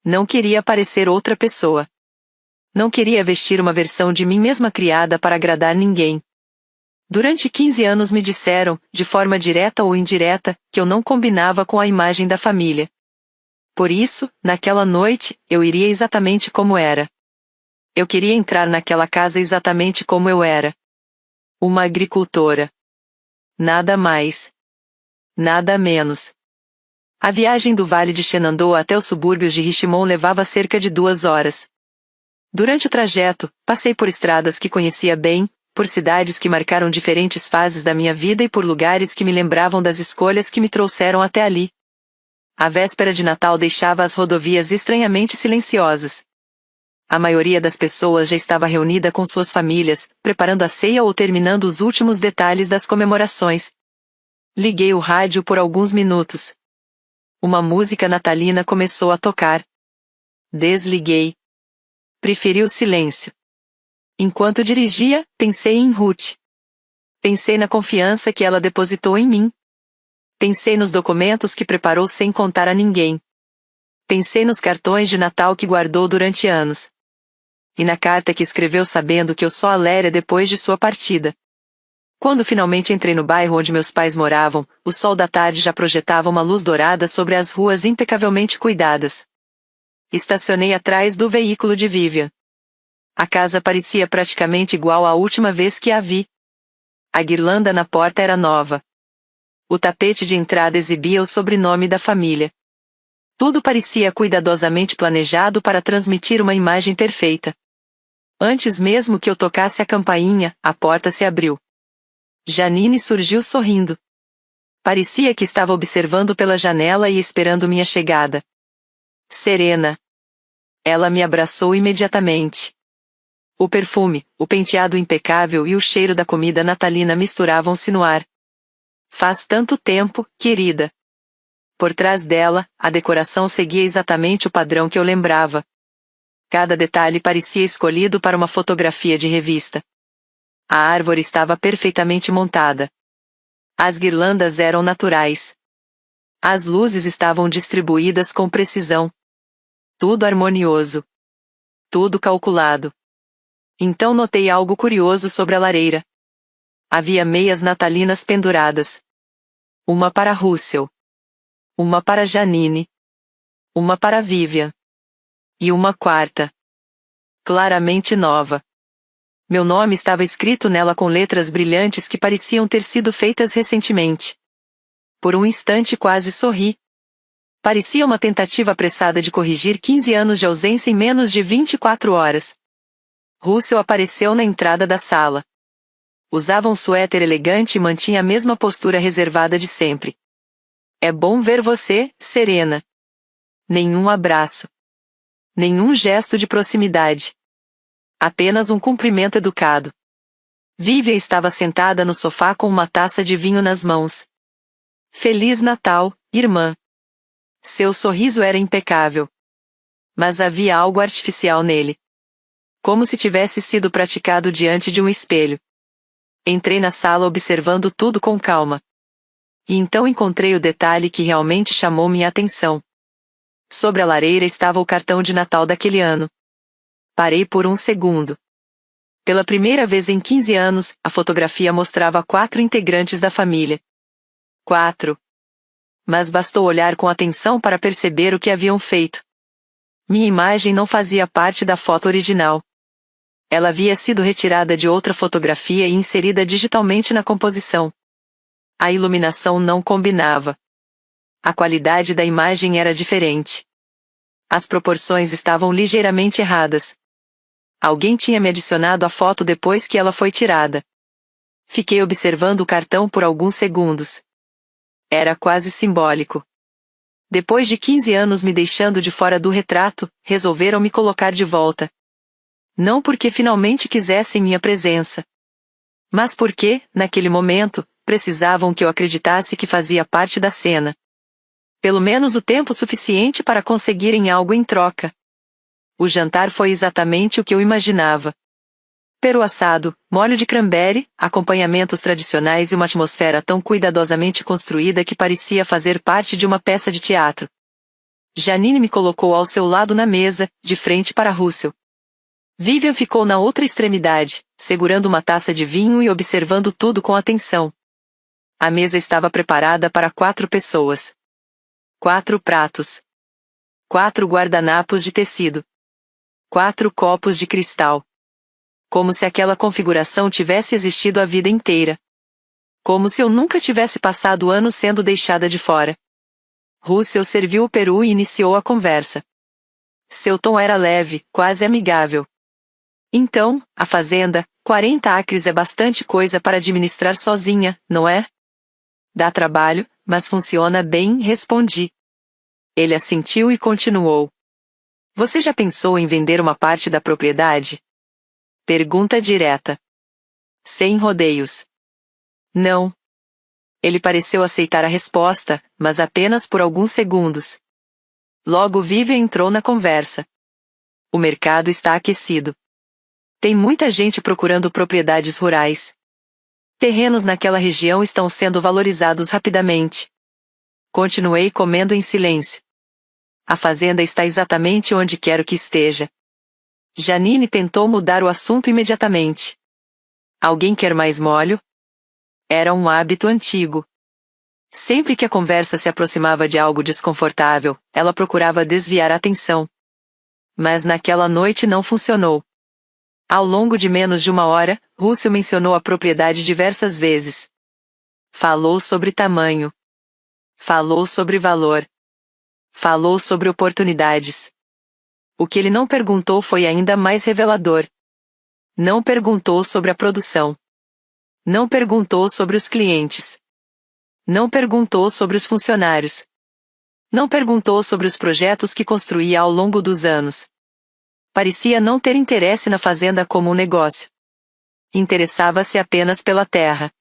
Não queria parecer outra pessoa. Não queria vestir uma versão de mim mesma criada para agradar ninguém. Durante 15 anos me disseram, de forma direta ou indireta, que eu não combinava com a imagem da família. Por isso, naquela noite, eu iria exatamente como era. Eu queria entrar naquela casa exatamente como eu era. Uma agricultora. Nada mais. Nada menos. A viagem do Vale de Shenandoah até os subúrbios de Richmond levava cerca de 2 horas. Durante o trajeto, passei por estradas que conhecia bem, por cidades que marcaram diferentes fases da minha vida e por lugares que me lembravam das escolhas que me trouxeram até ali. A véspera de Natal deixava as rodovias estranhamente silenciosas. A maioria das pessoas já estava reunida com suas famílias, preparando a ceia ou terminando os últimos detalhes das comemorações. Liguei o rádio por alguns minutos. Uma música natalina começou a tocar. Desliguei. Preferi o silêncio. Enquanto dirigia, pensei em Ruth. Pensei na confiança que ela depositou em mim. Pensei nos documentos que preparou sem contar a ninguém. Pensei nos cartões de Natal que guardou durante anos. E na carta que escreveu sabendo que eu só a leria depois de sua partida. Quando finalmente entrei no bairro onde meus pais moravam, o sol da tarde já projetava uma luz dourada sobre as ruas impecavelmente cuidadas. Estacionei atrás do veículo de Vivian. A casa parecia praticamente igual à última vez que a vi. A guirlanda na porta era nova. O tapete de entrada exibia o sobrenome da família. Tudo parecia cuidadosamente planejado para transmitir uma imagem perfeita. Antes mesmo que eu tocasse a campainha, a porta se abriu. Janine surgiu sorrindo. Parecia que estava observando pela janela e esperando minha chegada. Serena. Ela me abraçou imediatamente. O perfume, o penteado impecável e o cheiro da comida natalina misturavam-se no ar. Faz tanto tempo, querida. Por trás dela, a decoração seguia exatamente o padrão que eu lembrava. Cada detalhe parecia escolhido para uma fotografia de revista. A árvore estava perfeitamente montada. As guirlandas eram naturais. As luzes estavam distribuídas com precisão. Tudo harmonioso. Tudo calculado. Então notei algo curioso sobre a lareira. Havia meias natalinas penduradas. Uma para Russell. Uma para Janine. Uma para Vivian. E uma quarta. Claramente nova. Meu nome estava escrito nela com letras brilhantes que pareciam ter sido feitas recentemente. Por um instante quase sorri. Parecia uma tentativa apressada de corrigir 15 anos de ausência em menos de 24 horas. Russell apareceu na entrada da sala. Usava um suéter elegante e mantinha a mesma postura reservada de sempre. É bom ver você, Serena. Nenhum abraço. Nenhum gesto de proximidade. Apenas um cumprimento educado. Vivian estava sentada no sofá com uma taça de vinho nas mãos. Feliz Natal, irmã. Seu sorriso era impecável. Mas havia algo artificial nele. Como se tivesse sido praticado diante de um espelho. Entrei na sala observando tudo com calma. E então encontrei o detalhe que realmente chamou minha atenção. Sobre a lareira estava o cartão de Natal daquele ano. Parei por um segundo. Pela primeira vez em 15 anos, a fotografia mostrava 4 integrantes da família. 4. Mas bastou olhar com atenção para perceber o que haviam feito. Minha imagem não fazia parte da foto original. Ela havia sido retirada de outra fotografia e inserida digitalmente na composição. A iluminação não combinava. A qualidade da imagem era diferente. As proporções estavam ligeiramente erradas. Alguém tinha me adicionado à foto depois que ela foi tirada. Fiquei observando o cartão por alguns segundos. Era quase simbólico. Depois de 15 anos me deixando de fora do retrato, resolveram me colocar de volta. Não porque finalmente quisessem minha presença, mas porque, naquele momento, precisavam que eu acreditasse que fazia parte da cena. Pelo menos o tempo suficiente para conseguirem algo em troca. O jantar foi exatamente o que eu imaginava. Peru assado, molho de cranberry, acompanhamentos tradicionais e uma atmosfera tão cuidadosamente construída que parecia fazer parte de uma peça de teatro. Janine me colocou ao seu lado na mesa, de frente para Russell. Vivian ficou na outra extremidade, segurando uma taça de vinho e observando tudo com atenção. A mesa estava preparada para 4 pessoas. 4 pratos. 4 guardanapos de tecido. 4 copos de cristal. Como se aquela configuração tivesse existido a vida inteira. Como se eu nunca tivesse passado anos sendo deixada de fora. Russell serviu o peru e iniciou a conversa. Seu tom era leve, quase amigável. Então, a fazenda, 40 acres é bastante coisa para administrar sozinha, não é? Dá trabalho, mas funciona bem, respondi. Ele assentiu e continuou. Você já pensou em vender uma parte da propriedade? Pergunta direta. Sem rodeios. Não. Ele pareceu aceitar a resposta, mas apenas por alguns segundos. Logo Vivian entrou na conversa. O mercado está aquecido. Tem muita gente procurando propriedades rurais. Terrenos naquela região estão sendo valorizados rapidamente. Continuei comendo em silêncio. A fazenda está exatamente onde quero que esteja. Janine tentou mudar o assunto imediatamente. Alguém quer mais molho? Era um hábito antigo. Sempre que a conversa se aproximava de algo desconfortável, ela procurava desviar a atenção. Mas naquela noite não funcionou. Ao longo de menos de 1 hora, Russell mencionou a propriedade diversas vezes. Falou sobre tamanho. Falou sobre valor. Falou sobre oportunidades. O que ele não perguntou foi ainda mais revelador. Não perguntou sobre a produção. Não perguntou sobre os clientes. Não perguntou sobre os funcionários. Não perguntou sobre os projetos que construía ao longo dos anos. Parecia não ter interesse na fazenda como um negócio. Interessava-se apenas pela terra.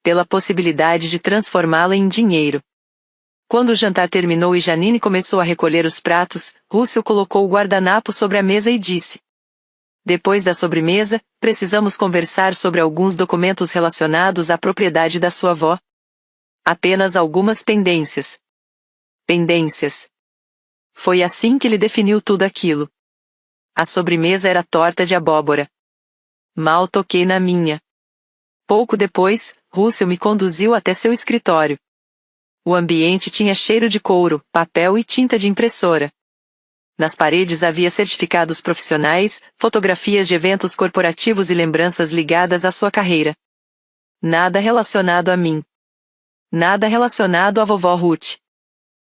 Pela possibilidade de transformá-la em dinheiro. Quando o jantar terminou e Janine começou a recolher os pratos, Russell colocou o guardanapo sobre a mesa e disse: Depois da sobremesa, precisamos conversar sobre alguns documentos relacionados à propriedade da sua avó. Apenas algumas pendências. Pendências. Foi assim que ele definiu tudo aquilo. A sobremesa era torta de abóbora. Mal toquei na minha. Pouco depois, Russell me conduziu até seu escritório. O ambiente tinha cheiro de couro, papel e tinta de impressora. Nas paredes havia certificados profissionais, fotografias de eventos corporativos e lembranças ligadas à sua carreira. Nada relacionado a mim. Nada relacionado à vovó Ruth.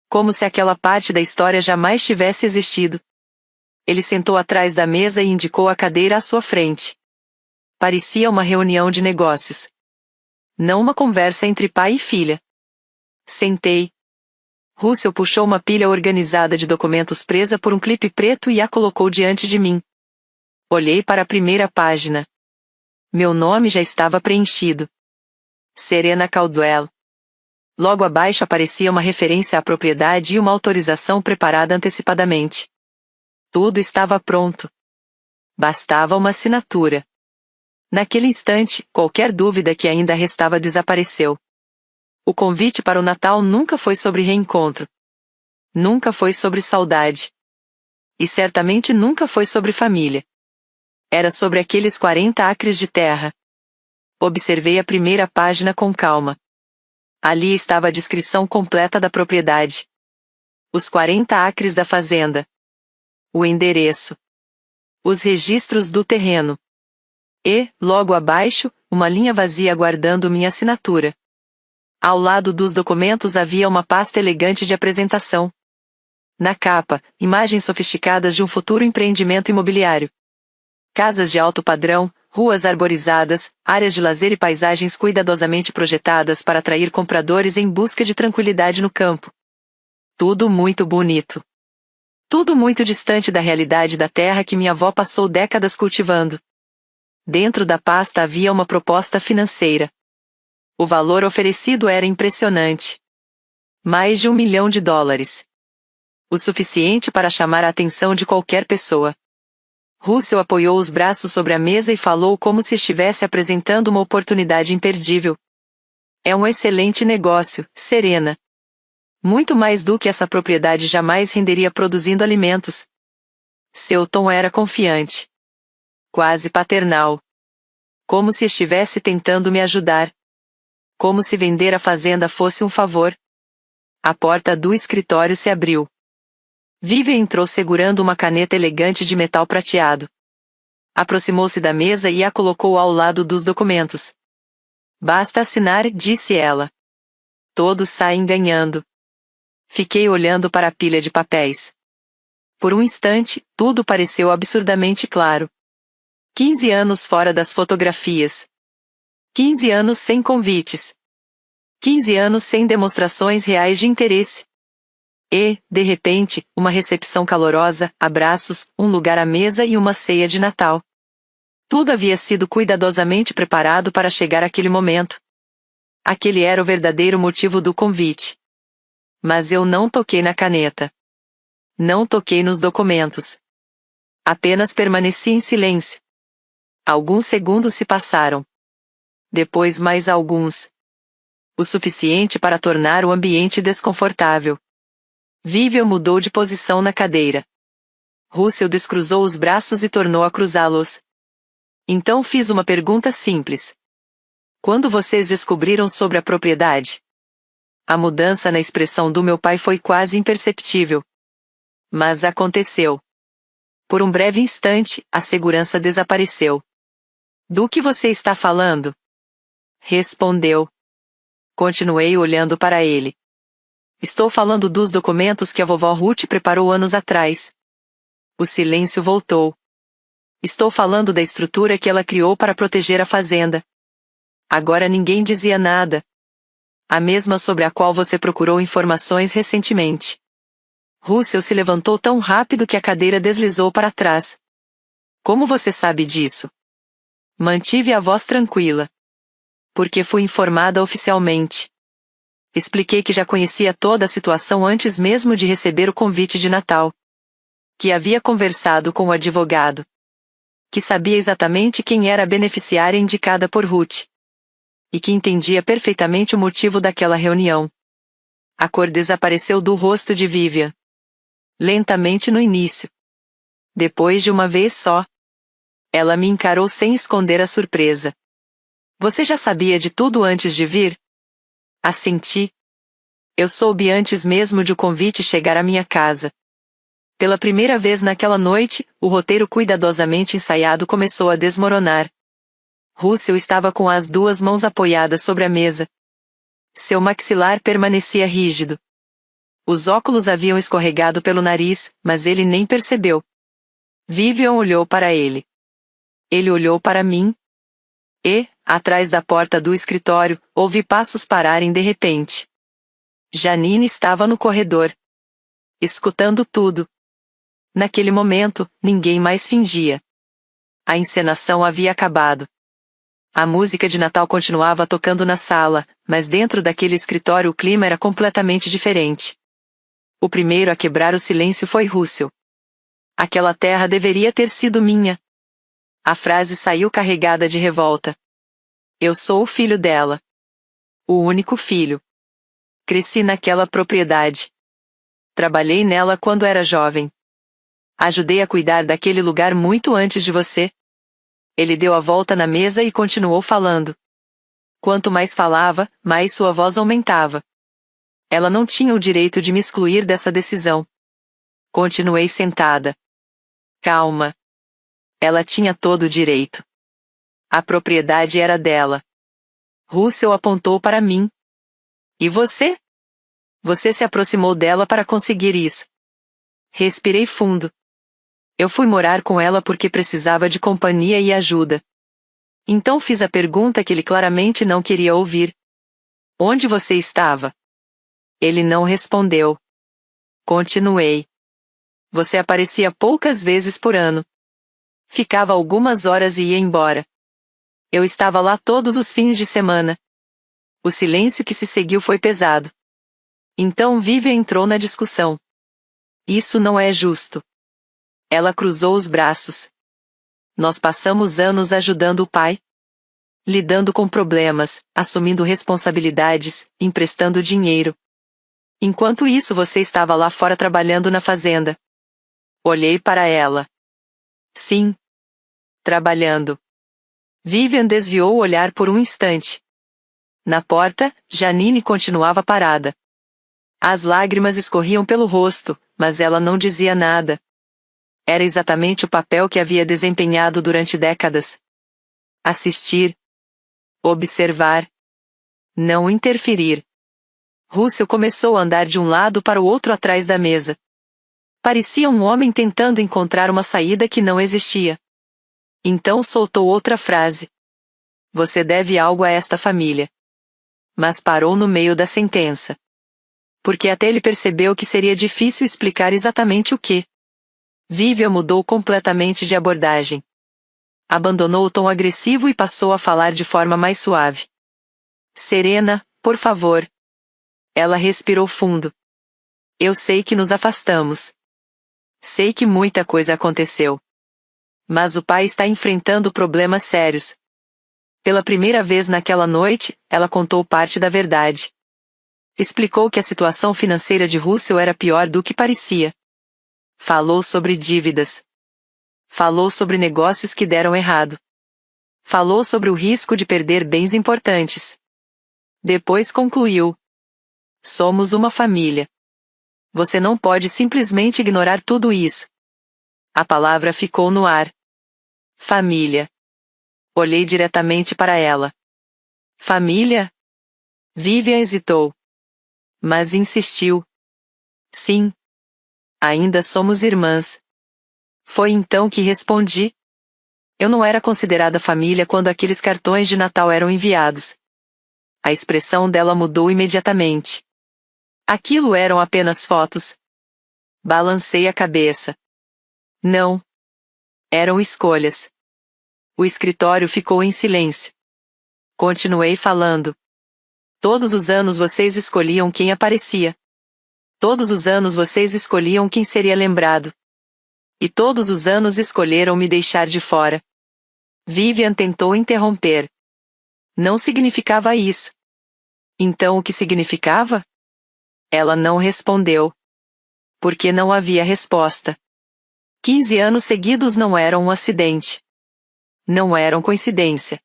Como se aquela parte da história jamais tivesse existido. Ele sentou atrás da mesa e indicou a cadeira à sua frente. Parecia uma reunião de negócios. Não uma conversa entre pai e filha. Sentei. Russell puxou uma pilha organizada de documentos presa por um clipe preto e a colocou diante de mim. Olhei para a primeira página. Meu nome já estava preenchido. Serena Caldwell. Logo abaixo aparecia uma referência à propriedade e uma autorização preparada antecipadamente. Tudo estava pronto. Bastava uma assinatura. Naquele instante, qualquer dúvida que ainda restava desapareceu. O convite para o Natal nunca foi sobre reencontro. Nunca foi sobre saudade. E certamente nunca foi sobre família. Era sobre aqueles 40 acres de terra. Observei a primeira página com calma. Ali estava a descrição completa da propriedade. Os 40 acres da fazenda. O endereço. Os registros do terreno. E, logo abaixo, uma linha vazia aguardando minha assinatura. Ao lado dos documentos havia uma pasta elegante de apresentação. Na capa, imagens sofisticadas de um futuro empreendimento imobiliário. Casas de alto padrão, ruas arborizadas, áreas de lazer e paisagens cuidadosamente projetadas para atrair compradores em busca de tranquilidade no campo. Tudo muito bonito. Tudo muito distante da realidade da terra que minha avó passou décadas cultivando. Dentro da pasta havia uma proposta financeira. O valor oferecido era impressionante. Mais de $1 milhão. O suficiente para chamar a atenção de qualquer pessoa. Russell apoiou os braços sobre a mesa e falou como se estivesse apresentando uma oportunidade imperdível. É um excelente negócio, Serena. Muito mais do que essa propriedade jamais renderia produzindo alimentos. Seu tom era confiante. Quase paternal. Como se estivesse tentando me ajudar. Como se vender a fazenda fosse um favor. A porta do escritório se abriu. Vivian entrou segurando uma caneta elegante de metal prateado. Aproximou-se da mesa e a colocou ao lado dos documentos. Basta assinar, disse ela. Todos saem ganhando. Fiquei olhando para a pilha de papéis. Por um instante, tudo pareceu absurdamente claro. 15 anos fora das fotografias. 15 anos sem convites. 15 anos sem demonstrações reais de interesse. E, de repente, uma recepção calorosa, abraços, um lugar à mesa e uma ceia de Natal. Tudo havia sido cuidadosamente preparado para chegar àquele momento. Aquele era o verdadeiro motivo do convite. Mas eu não toquei na caneta. Não toquei nos documentos. Apenas permaneci em silêncio. Alguns segundos se passaram. Depois mais alguns. O suficiente para tornar o ambiente desconfortável. Vivian mudou de posição na cadeira. Russell descruzou os braços e tornou a cruzá-los. Então fiz uma pergunta simples. Quando vocês descobriram sobre a propriedade? A mudança na expressão do meu pai foi quase imperceptível. Mas aconteceu. Por um breve instante, a segurança desapareceu. Do que você está falando? Respondeu. Continuei olhando para ele. Estou falando dos documentos que a vovó Ruth preparou anos atrás. O silêncio voltou. Estou falando da estrutura que ela criou para proteger a fazenda. Agora ninguém dizia nada. A mesma sobre a qual você procurou informações recentemente. Russell se levantou tão rápido que a cadeira deslizou para trás. Como você sabe disso? Mantive a voz tranquila. Porque fui informada oficialmente. Expliquei que já conhecia toda a situação antes mesmo de receber o convite de Natal. Que havia conversado com o advogado. Que sabia exatamente quem era a beneficiária indicada por Ruth. E que entendia perfeitamente o motivo daquela reunião. A cor desapareceu do rosto de Vivian. Lentamente no início. Depois de uma vez só. Ela me encarou sem esconder a surpresa. Você já sabia de tudo antes de vir? Assenti. Eu soube antes mesmo de o convite chegar à minha casa. Pela primeira vez naquela noite, o roteiro cuidadosamente ensaiado começou a desmoronar. Russell estava com as duas mãos apoiadas sobre a mesa. Seu maxilar permanecia rígido. Os óculos haviam escorregado pelo nariz, mas ele nem percebeu. Vivian olhou para ele. Ele olhou para mim. E, atrás da porta do escritório, ouvi passos pararem de repente. Janine estava no corredor. Escutando tudo. Naquele momento, ninguém mais fingia. A encenação havia acabado. A música de Natal continuava tocando na sala, mas dentro daquele escritório o clima era completamente diferente. O primeiro a quebrar o silêncio foi Russell. Aquela terra deveria ter sido minha. A frase saiu carregada de revolta. Eu sou o filho dela. O único filho. Cresci naquela propriedade. Trabalhei nela quando era jovem. Ajudei a cuidar daquele lugar muito antes de você. Ele deu a volta na mesa e continuou falando. Quanto mais falava, mais sua voz aumentava. Ela não tinha o direito de me excluir dessa decisão. Continuei sentada. Calma. Ela tinha todo o direito. A propriedade era dela. Russell apontou para mim. E você? Você se aproximou dela para conseguir isso. Respirei fundo. Eu fui morar com ela porque precisava de companhia e ajuda. Então fiz a pergunta que ele claramente não queria ouvir. Onde você estava? Ele não respondeu. Continuei. Você aparecia poucas vezes por ano. Ficava algumas horas e ia embora. Eu estava lá todos os fins de semana. O silêncio que se seguiu foi pesado. Então Vivian entrou na discussão. Isso não é justo. Ela cruzou os braços. Nós passamos anos ajudando o pai. Lidando com problemas, assumindo responsabilidades, emprestando dinheiro. Enquanto isso você estava lá fora trabalhando na fazenda. Olhei para ela. Sim. Trabalhando. Vivian desviou o olhar por um instante. Na porta, Janine continuava parada. As lágrimas escorriam pelo rosto, mas ela não dizia nada. Era exatamente o papel que havia desempenhado durante décadas. Assistir. Observar. Não interferir. Russell começou a andar de um lado para o outro atrás da mesa. Parecia um homem tentando encontrar uma saída que não existia. Então soltou outra frase. Você deve algo a esta família. Mas parou no meio da sentença. Porque até ele percebeu que seria difícil explicar exatamente o que. Vivian mudou completamente de abordagem. Abandonou o tom agressivo e passou a falar de forma mais suave. Serena, por favor. Ela respirou fundo. Eu sei que nos afastamos. Sei que muita coisa aconteceu. Mas o pai está enfrentando problemas sérios. Pela primeira vez naquela noite, ela contou parte da verdade. Explicou que a situação financeira de Russell era pior do que parecia. Falou sobre dívidas. Falou sobre negócios que deram errado. Falou sobre o risco de perder bens importantes. Depois concluiu. Somos uma família. Você não pode simplesmente ignorar tudo isso. A palavra ficou no ar. Família. Olhei diretamente para ela. Família? Vivian hesitou. Mas insistiu. Sim. Ainda somos irmãs. Foi então que respondi. Eu não era considerada família quando aqueles cartões de Natal eram enviados. A expressão dela mudou imediatamente. Aquilo eram apenas fotos. Balancei a cabeça. Não. Eram escolhas. O escritório ficou em silêncio. Continuei falando. Todos os anos vocês escolhiam quem aparecia. Todos os anos vocês escolhiam quem seria lembrado. E todos os anos escolheram me deixar de fora. Vivian tentou interromper. Não significava isso. Então o que significava? Ela não respondeu. Porque não havia resposta. 15 anos seguidos não eram um acidente. Não eram coincidência.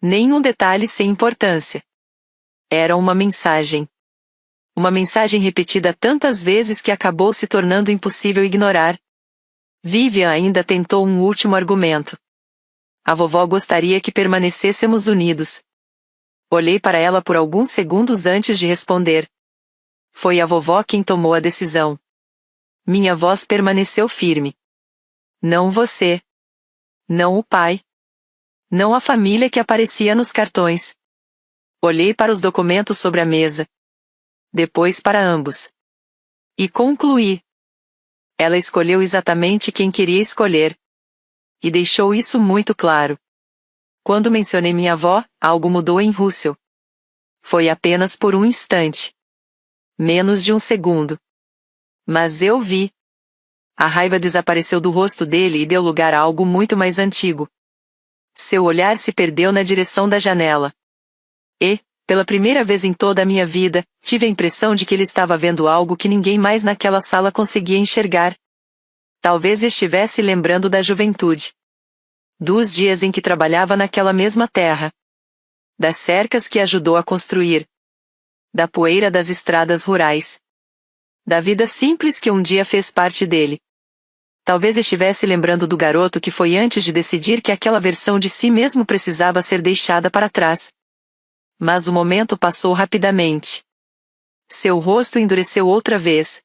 Nenhum detalhe sem importância. Era uma mensagem. Uma mensagem repetida tantas vezes que acabou se tornando impossível ignorar. Vivian ainda tentou um último argumento. A vovó gostaria que permanecêssemos unidos. Olhei para ela por alguns segundos antes de responder. Foi a vovó quem tomou a decisão. Minha voz permaneceu firme. Não você. Não o pai. Não a família que aparecia nos cartões. Olhei para os documentos sobre a mesa. Depois para ambos. E concluí. Ela escolheu exatamente quem queria escolher. E deixou isso muito claro. Quando mencionei minha avó, algo mudou em Russell. Foi apenas por um instante. Menos de um segundo. Mas eu vi. A raiva desapareceu do rosto dele e deu lugar a algo muito mais antigo. Seu olhar se perdeu na direção da janela. E, Pela primeira vez em toda a minha vida, tive a impressão de que ele estava vendo algo que ninguém mais naquela sala conseguia enxergar. Talvez estivesse lembrando da juventude. Dos dias em que trabalhava naquela mesma terra. Das cercas que ajudou a construir. Da poeira das estradas rurais. Da vida simples que um dia fez parte dele. Talvez estivesse lembrando do garoto que foi antes de decidir que aquela versão de si mesmo precisava ser deixada para trás. Mas o momento passou rapidamente. Seu rosto endureceu outra vez.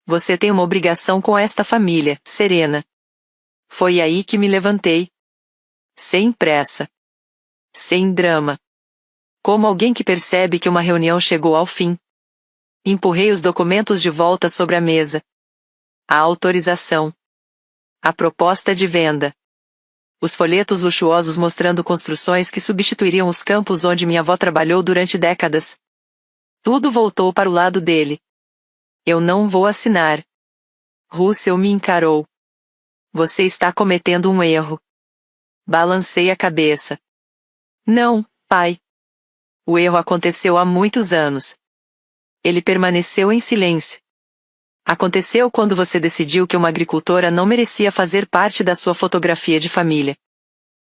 Você tem uma obrigação com esta família, Serena. Foi aí que me levantei. Sem pressa. Sem drama. Como alguém que percebe que uma reunião chegou ao fim. Empurrei os documentos de volta sobre a mesa. A autorização. A proposta de venda. Os folhetos luxuosos mostrando construções que substituiriam os campos onde minha avó trabalhou durante décadas. Tudo voltou para o lado dele. Eu não vou assinar. Russell me encarou. Você está cometendo um erro. Balancei a cabeça. Não, pai. O erro aconteceu há muitos anos. Ele permaneceu em silêncio. Aconteceu quando você decidiu que uma agricultora não merecia fazer parte da sua fotografia de família.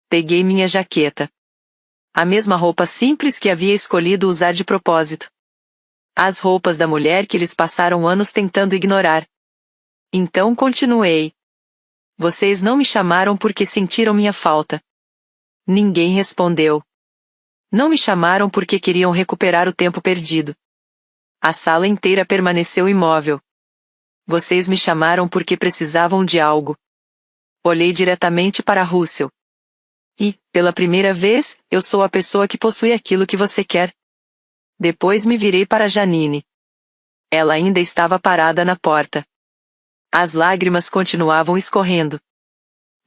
Peguei minha jaqueta. A mesma roupa simples que havia escolhido usar de propósito. As roupas da mulher que eles passaram anos tentando ignorar. Então continuei. Vocês não me chamaram porque sentiram minha falta. Ninguém respondeu. Não me chamaram porque queriam recuperar o tempo perdido. A sala inteira permaneceu imóvel. Vocês me chamaram porque precisavam de algo. Olhei diretamente para Russell. E, pela primeira vez, eu sou a pessoa que possui aquilo que você quer. Depois me virei para Janine. Ela ainda estava parada na porta. As lágrimas continuavam escorrendo.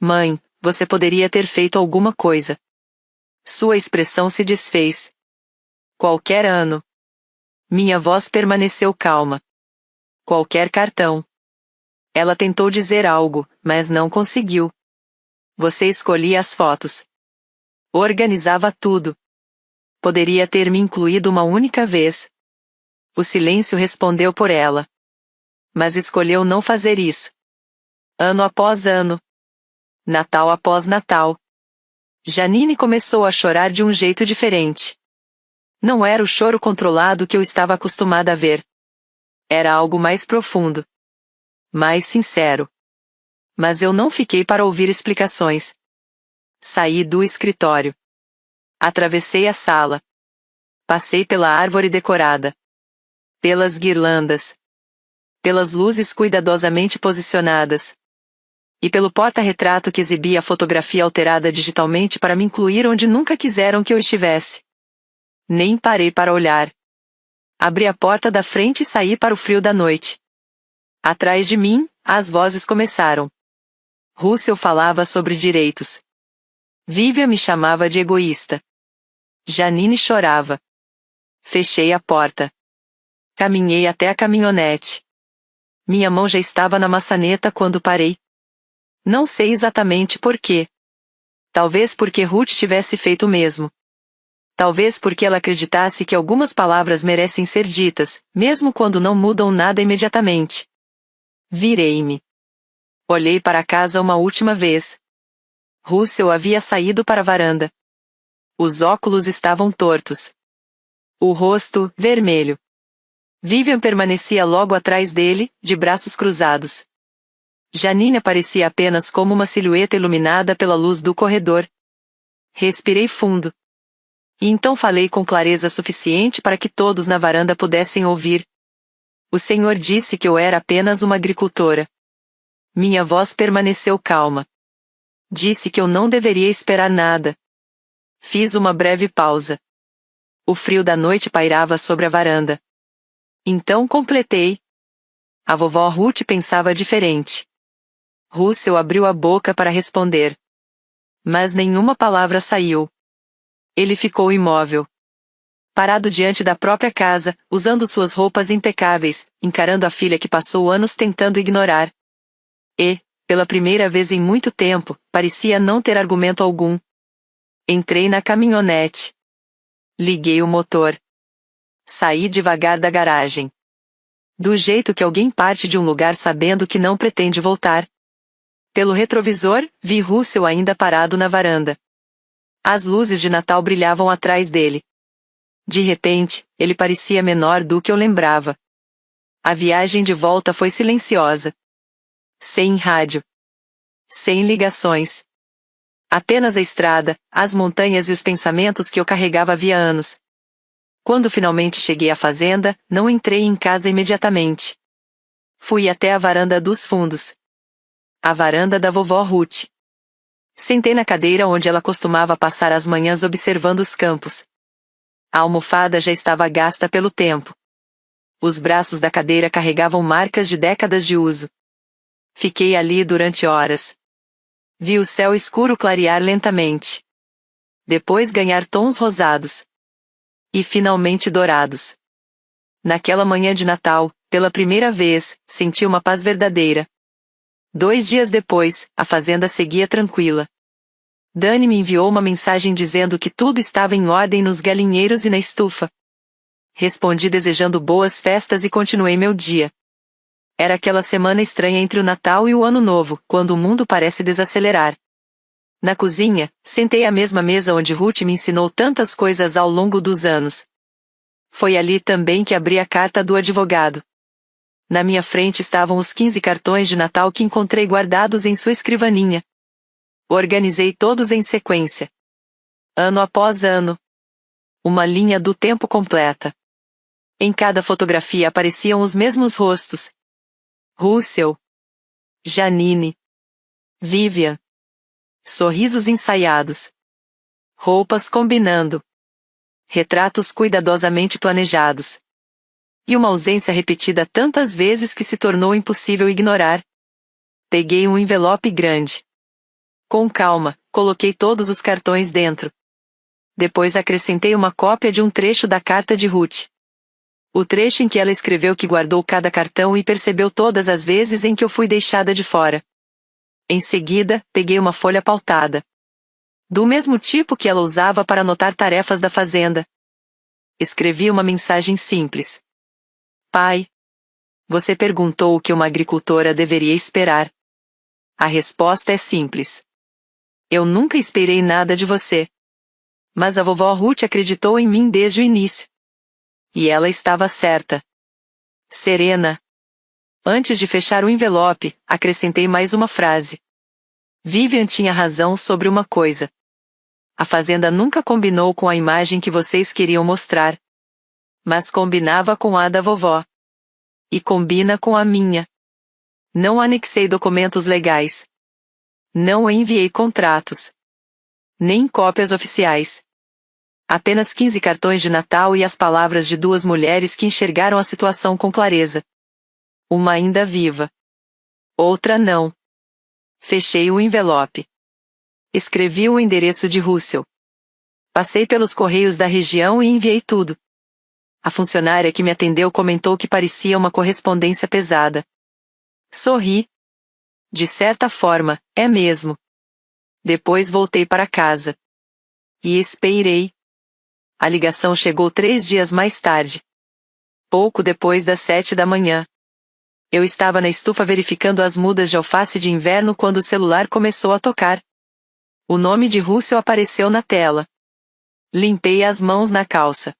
Mãe, você poderia ter feito alguma coisa. Sua expressão se desfez. Qualquer ano. Minha voz permaneceu calma. Qualquer cartão. Ela tentou dizer algo, mas não conseguiu. Você escolhia as fotos. Organizava tudo. Poderia ter me incluído uma única vez. O silêncio respondeu por ela. Mas escolheu não fazer isso. Ano após ano. Natal após Natal. Janine começou a chorar de um jeito diferente. Não era o choro controlado que eu estava acostumada a ver. Era algo mais profundo. Mais sincero. Mas eu não fiquei para ouvir explicações. Saí do escritório. Atravessei a sala. Passei pela árvore decorada. Pelas guirlandas. Pelas luzes cuidadosamente posicionadas. E pelo porta-retrato que exibia a fotografia alterada digitalmente para me incluir onde nunca quiseram que eu estivesse. Nem parei para olhar. Abri a porta da frente e saí para o frio da noite. Atrás de mim, as vozes começaram. Russell falava sobre direitos. Vivian me chamava de egoísta. Janine chorava. Fechei a porta. Caminhei até a caminhonete. Minha mão já estava na maçaneta quando parei. Não sei exatamente por quê. Talvez porque Ruth tivesse feito o mesmo. Talvez porque ela acreditasse que algumas palavras merecem ser ditas, mesmo quando não mudam nada imediatamente. Virei-me. Olhei para a casa uma última vez. Russell havia saído para a varanda. Os óculos estavam tortos. O rosto, vermelho. Vivian permanecia logo atrás dele, de braços cruzados. Janine aparecia apenas como uma silhueta iluminada pela luz do corredor. Respirei fundo. E então falei com clareza suficiente para que todos na varanda pudessem ouvir. O senhor disse que eu era apenas uma agricultora. Minha voz permaneceu calma. Disse que eu não deveria esperar nada. Fiz uma breve pausa. O frio da noite pairava sobre a varanda. Então completei. A vovó Ruth pensava diferente. Russell abriu a boca para responder. Mas nenhuma palavra saiu. Ele ficou imóvel. Parado diante da própria casa, usando suas roupas impecáveis, encarando a filha que passou anos tentando ignorar. E, pela primeira vez em muito tempo, parecia não ter argumento algum. Entrei na caminhonete. Liguei o motor. Saí devagar da garagem. Do jeito que alguém parte de um lugar sabendo que não pretende voltar. Pelo retrovisor, vi Russell ainda parado na varanda. As luzes de Natal brilhavam atrás dele. De repente, ele parecia menor do que eu lembrava. A viagem de volta foi silenciosa. Sem rádio. Sem ligações. Apenas a estrada, as montanhas e os pensamentos que eu carregava havia anos. Quando finalmente cheguei à fazenda, não entrei em casa imediatamente. Fui até a varanda dos fundos. A varanda da vovó Ruth. Sentei na cadeira onde ela costumava passar as manhãs observando os campos. A almofada já estava gasta pelo tempo. Os braços da cadeira carregavam marcas de décadas de uso. Fiquei ali durante horas. Vi o céu escuro clarear lentamente. Depois ganhar tons rosados. E finalmente dourados. Naquela manhã de Natal, pela primeira vez, senti uma paz verdadeira. 2 dias depois, a fazenda seguia tranquila. Dani me enviou uma mensagem dizendo que tudo estava em ordem nos galinheiros e na estufa. Respondi desejando boas festas e continuei meu dia. Era aquela semana estranha entre o Natal e o Ano Novo, quando o mundo parece desacelerar. Na cozinha, sentei à mesma mesa onde Ruth me ensinou tantas coisas ao longo dos anos. Foi ali também que abri a carta do advogado. Na minha frente estavam os 15 cartões de Natal que encontrei guardados em sua escrivaninha. Organizei todos em sequência. Ano após ano. Uma linha do tempo completa. Em cada fotografia apareciam os mesmos rostos. Russell. Janine. Vivian. Sorrisos ensaiados. Roupas combinando. Retratos cuidadosamente planejados. E uma ausência repetida tantas vezes que se tornou impossível ignorar. Peguei um envelope grande. Com calma, coloquei todos os cartões dentro. Depois acrescentei uma cópia de um trecho da carta de Ruth. O trecho em que ela escreveu que guardou cada cartão e percebeu todas as vezes em que eu fui deixada de fora. Em seguida, peguei uma folha pautada. Do mesmo tipo que ela usava para anotar tarefas da fazenda. Escrevi uma mensagem simples. Pai. Você perguntou o que uma agricultora deveria esperar. A resposta é simples. Eu nunca esperei nada de você. Mas a vovó Ruth acreditou em mim desde o início. E ela estava certa. Serena. Antes de fechar o envelope, acrescentei mais uma frase. Vivian tinha razão sobre uma coisa. A fazenda nunca combinou com a imagem que vocês queriam mostrar. Mas combinava com a da vovó. E combina com a minha. Não anexei documentos legais. Não enviei contratos. Nem cópias oficiais. Apenas 15 cartões de Natal e as palavras de 2 mulheres que enxergaram a situação com clareza. Uma ainda viva. Outra não. Fechei o envelope. Escrevi o endereço de Russell. Passei pelos correios da região e enviei tudo. A funcionária que me atendeu comentou que parecia uma correspondência pesada. Sorri. De certa forma, é mesmo. Depois voltei para casa. E esperei. A ligação chegou 3 dias mais tarde. Pouco depois das 7 da manhã. Eu estava na estufa verificando as mudas de alface de inverno quando o celular começou a tocar. O nome de Russell apareceu na tela. Limpei as mãos na calça.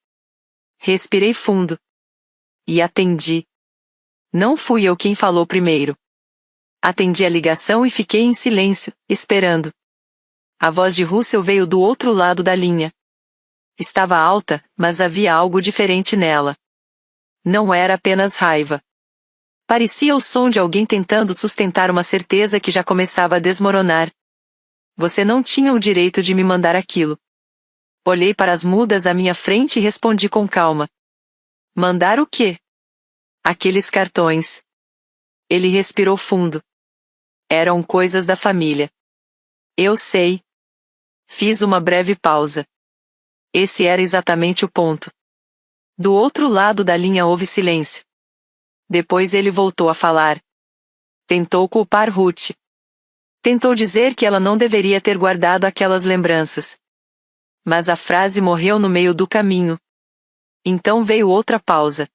Respirei fundo. E atendi. Não fui eu quem falou primeiro. Atendi a ligação e fiquei em silêncio, esperando. A voz de Russell veio do outro lado da linha. Estava alta, mas havia algo diferente nela. Não era apenas raiva. Parecia o som de alguém tentando sustentar uma certeza que já começava a desmoronar. Você não tinha o direito de me mandar aquilo. Olhei para as mudas à minha frente e respondi com calma. Mandar o quê? Aqueles cartões. Ele respirou fundo. Eram coisas da família. Eu sei. Fiz uma breve pausa. Esse era exatamente o ponto. Do outro lado da linha houve silêncio. Depois ele voltou a falar. Tentou culpar Ruth. Tentou dizer que ela não deveria ter guardado aquelas lembranças. Mas a frase morreu no meio do caminho. Então veio outra pausa.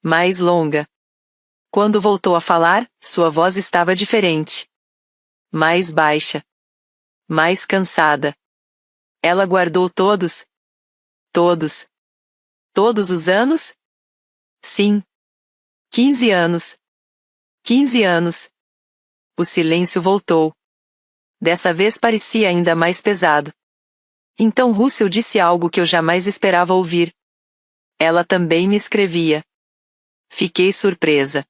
Mais longa. Quando voltou a falar, sua voz estava diferente. Mais baixa. Mais cansada. Ela guardou todos? Todos os anos? Sim. 15 anos. 15 anos. O silêncio voltou. Dessa vez parecia ainda mais pesado. Então Russell disse algo que eu jamais esperava ouvir. Ela também me escrevia. Fiquei surpresa.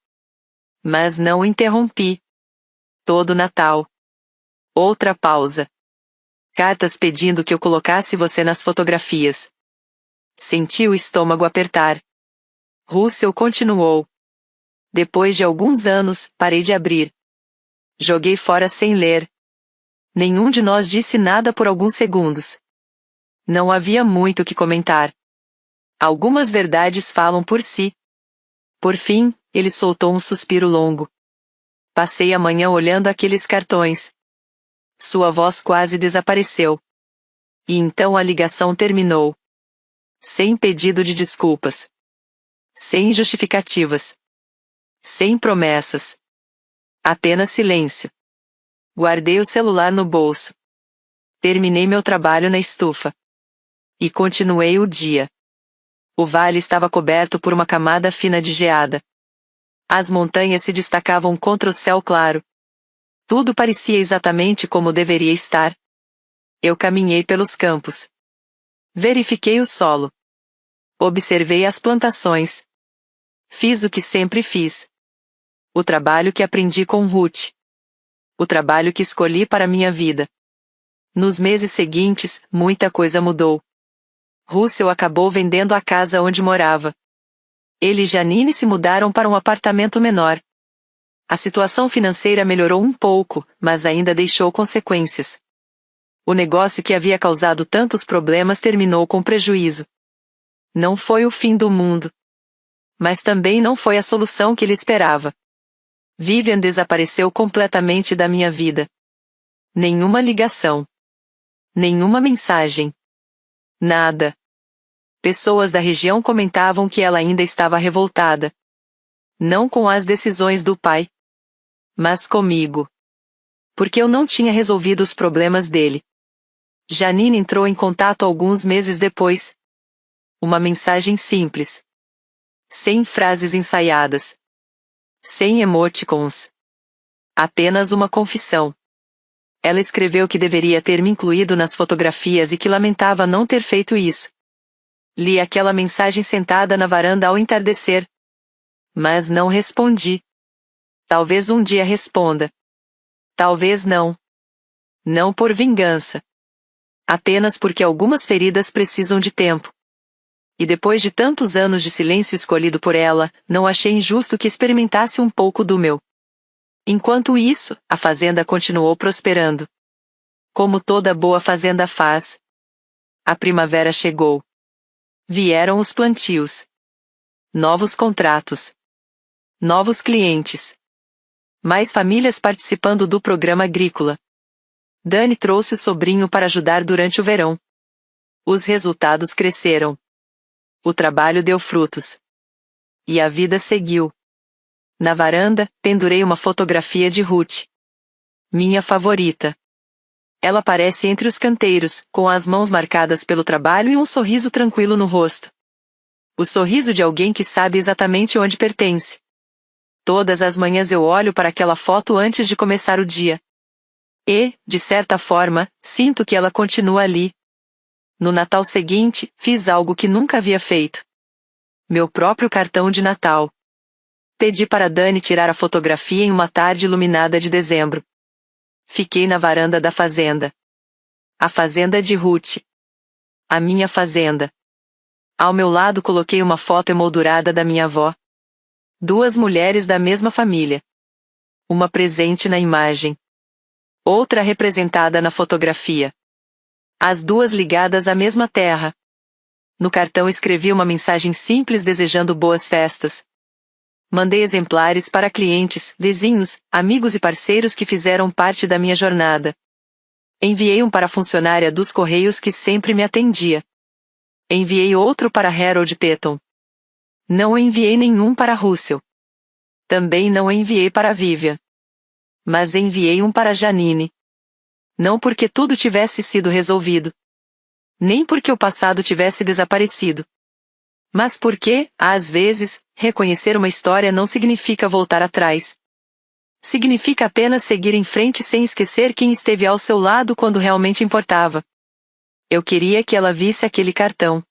Mas não interrompi. Todo Natal. Outra pausa. Cartas pedindo que eu colocasse você nas fotografias. Senti o estômago apertar. Russell continuou. Depois de alguns anos, parei de abrir. Joguei fora sem ler. Nenhum de nós disse nada por alguns segundos. Não havia muito o que comentar. Algumas verdades falam por si. Por fim, ele soltou um suspiro longo. Passei a manhã olhando aqueles cartões. Sua voz quase desapareceu. E então a ligação terminou. Sem pedido de desculpas. Sem justificativas. Sem promessas. Apenas silêncio. Guardei o celular no bolso. Terminei meu trabalho na estufa. E continuei o dia. O vale estava coberto por uma camada fina de geada. As montanhas se destacavam contra o céu claro. Tudo parecia exatamente como deveria estar. Eu caminhei pelos campos. Verifiquei o solo. Observei as plantações. Fiz o que sempre fiz. O trabalho que aprendi com Ruth. O trabalho que escolhi para minha vida. Nos meses seguintes, muita coisa mudou. Russell acabou vendendo a casa onde morava. Ele e Janine se mudaram para um apartamento menor. A situação financeira melhorou um pouco, mas ainda deixou consequências. O negócio que havia causado tantos problemas terminou com prejuízo. Não foi o fim do mundo. Mas também não foi a solução que ele esperava. Vivian desapareceu completamente da minha vida. Nenhuma ligação. Nenhuma mensagem. Nada. Pessoas da região comentavam que ela ainda estava revoltada. Não com as decisões do pai. Mas comigo. Porque eu não tinha resolvido os problemas dele. Janine entrou em contato alguns meses depois. Uma mensagem simples. Sem frases ensaiadas. Sem emoticons. Apenas uma confissão. Ela escreveu que deveria ter me incluído nas fotografias e que lamentava não ter feito isso. Li aquela mensagem sentada na varanda ao entardecer. Mas não respondi. Talvez um dia responda. Talvez não. Não por vingança. Apenas porque algumas feridas precisam de tempo. E depois de tantos anos de silêncio escolhido por ela, não achei injusto que experimentasse um pouco do meu. Enquanto isso, a fazenda continuou prosperando. Como toda boa fazenda faz. A primavera chegou. Vieram os plantios. Novos contratos. Novos clientes. Mais famílias participando do programa agrícola. Dani trouxe o sobrinho para ajudar durante o verão. Os resultados cresceram. O trabalho deu frutos. E a vida seguiu. Na varanda, pendurei uma fotografia de Ruth. Minha favorita. Ela aparece entre os canteiros, com as mãos marcadas pelo trabalho e um sorriso tranquilo no rosto. O sorriso de alguém que sabe exatamente onde pertence. Todas as manhãs eu olho para aquela foto antes de começar o dia. E, de certa forma, sinto que ela continua ali. No Natal seguinte, fiz algo que nunca havia feito. Meu próprio cartão de Natal. Pedi para Dani tirar a fotografia em uma tarde iluminada de dezembro. Fiquei na varanda da fazenda. A fazenda de Ruth. A minha fazenda. Ao meu lado coloquei uma foto emoldurada da minha avó. Duas mulheres da mesma família. Uma presente na imagem. Outra representada na fotografia. As duas ligadas à mesma terra. No cartão escrevi uma mensagem simples desejando boas festas. Mandei exemplares para clientes, vizinhos, amigos e parceiros que fizeram parte da minha jornada. Enviei um para a funcionária dos Correios que sempre me atendia. Enviei outro para Harold Petton. Não enviei nenhum para Russell. Também não enviei para Vivian. Mas enviei um para Janine. Não porque tudo tivesse sido resolvido. Nem porque o passado tivesse desaparecido. Mas porque, às vezes, reconhecer uma história não significa voltar atrás. Significa apenas seguir em frente sem esquecer quem esteve ao seu lado quando realmente importava. Eu queria que ela visse aquele cartão.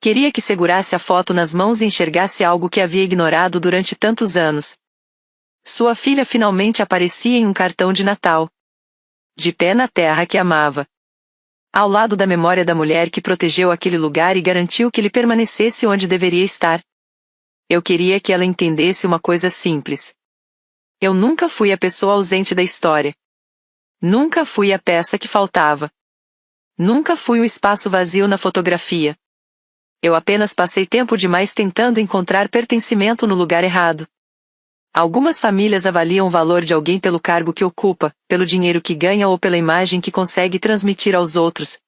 Queria que segurasse a foto nas mãos e enxergasse algo que havia ignorado durante tantos anos. Sua filha finalmente aparecia em um cartão de Natal. De pé na terra que amava. Ao lado da memória da mulher que protegeu aquele lugar e garantiu que ele permanecesse onde deveria estar. Eu queria que ela entendesse uma coisa simples. Eu nunca fui a pessoa ausente da história. Nunca fui a peça que faltava. Nunca fui o espaço vazio na fotografia. Eu apenas passei tempo demais tentando encontrar pertencimento no lugar errado. Algumas famílias avaliam o valor de alguém pelo cargo que ocupa, pelo dinheiro que ganha ou pela imagem que consegue transmitir aos outros.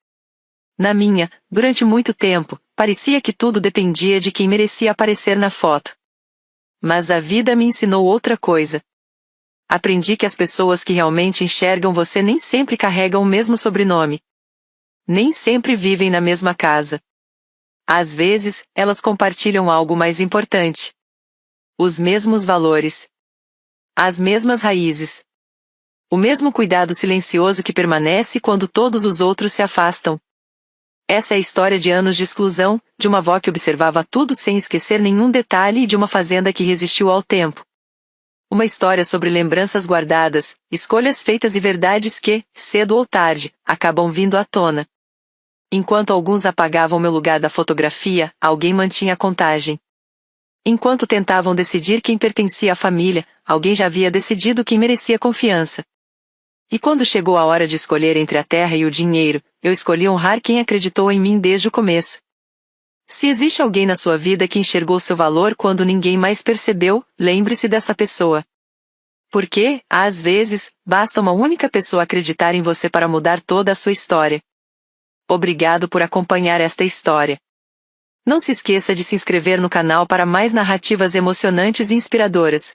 Na minha, durante muito tempo, parecia que tudo dependia de quem merecia aparecer na foto. Mas a vida me ensinou outra coisa. Aprendi que as pessoas que realmente enxergam você nem sempre carregam o mesmo sobrenome. Nem sempre vivem na mesma casa. Às vezes, elas compartilham algo mais importante. Os mesmos valores. As mesmas raízes. O mesmo cuidado silencioso que permanece quando todos os outros se afastam. Essa é a história de anos de exclusão, de uma avó que observava tudo sem esquecer nenhum detalhe e de uma fazenda que resistiu ao tempo. Uma história sobre lembranças guardadas, escolhas feitas e verdades que, cedo ou tarde, acabam vindo à tona. Enquanto alguns apagavam meu lugar da fotografia, alguém mantinha a contagem. Enquanto tentavam decidir quem pertencia à família, alguém já havia decidido quem merecia confiança. E quando chegou a hora de escolher entre a terra e o dinheiro, eu escolhi honrar quem acreditou em mim desde o começo. Se existe alguém na sua vida que enxergou seu valor quando ninguém mais percebeu, lembre-se dessa pessoa. Porque, às vezes, basta uma única pessoa acreditar em você para mudar toda a sua história. Obrigado por acompanhar esta história. Não se esqueça de se inscrever no canal para mais narrativas emocionantes e inspiradoras.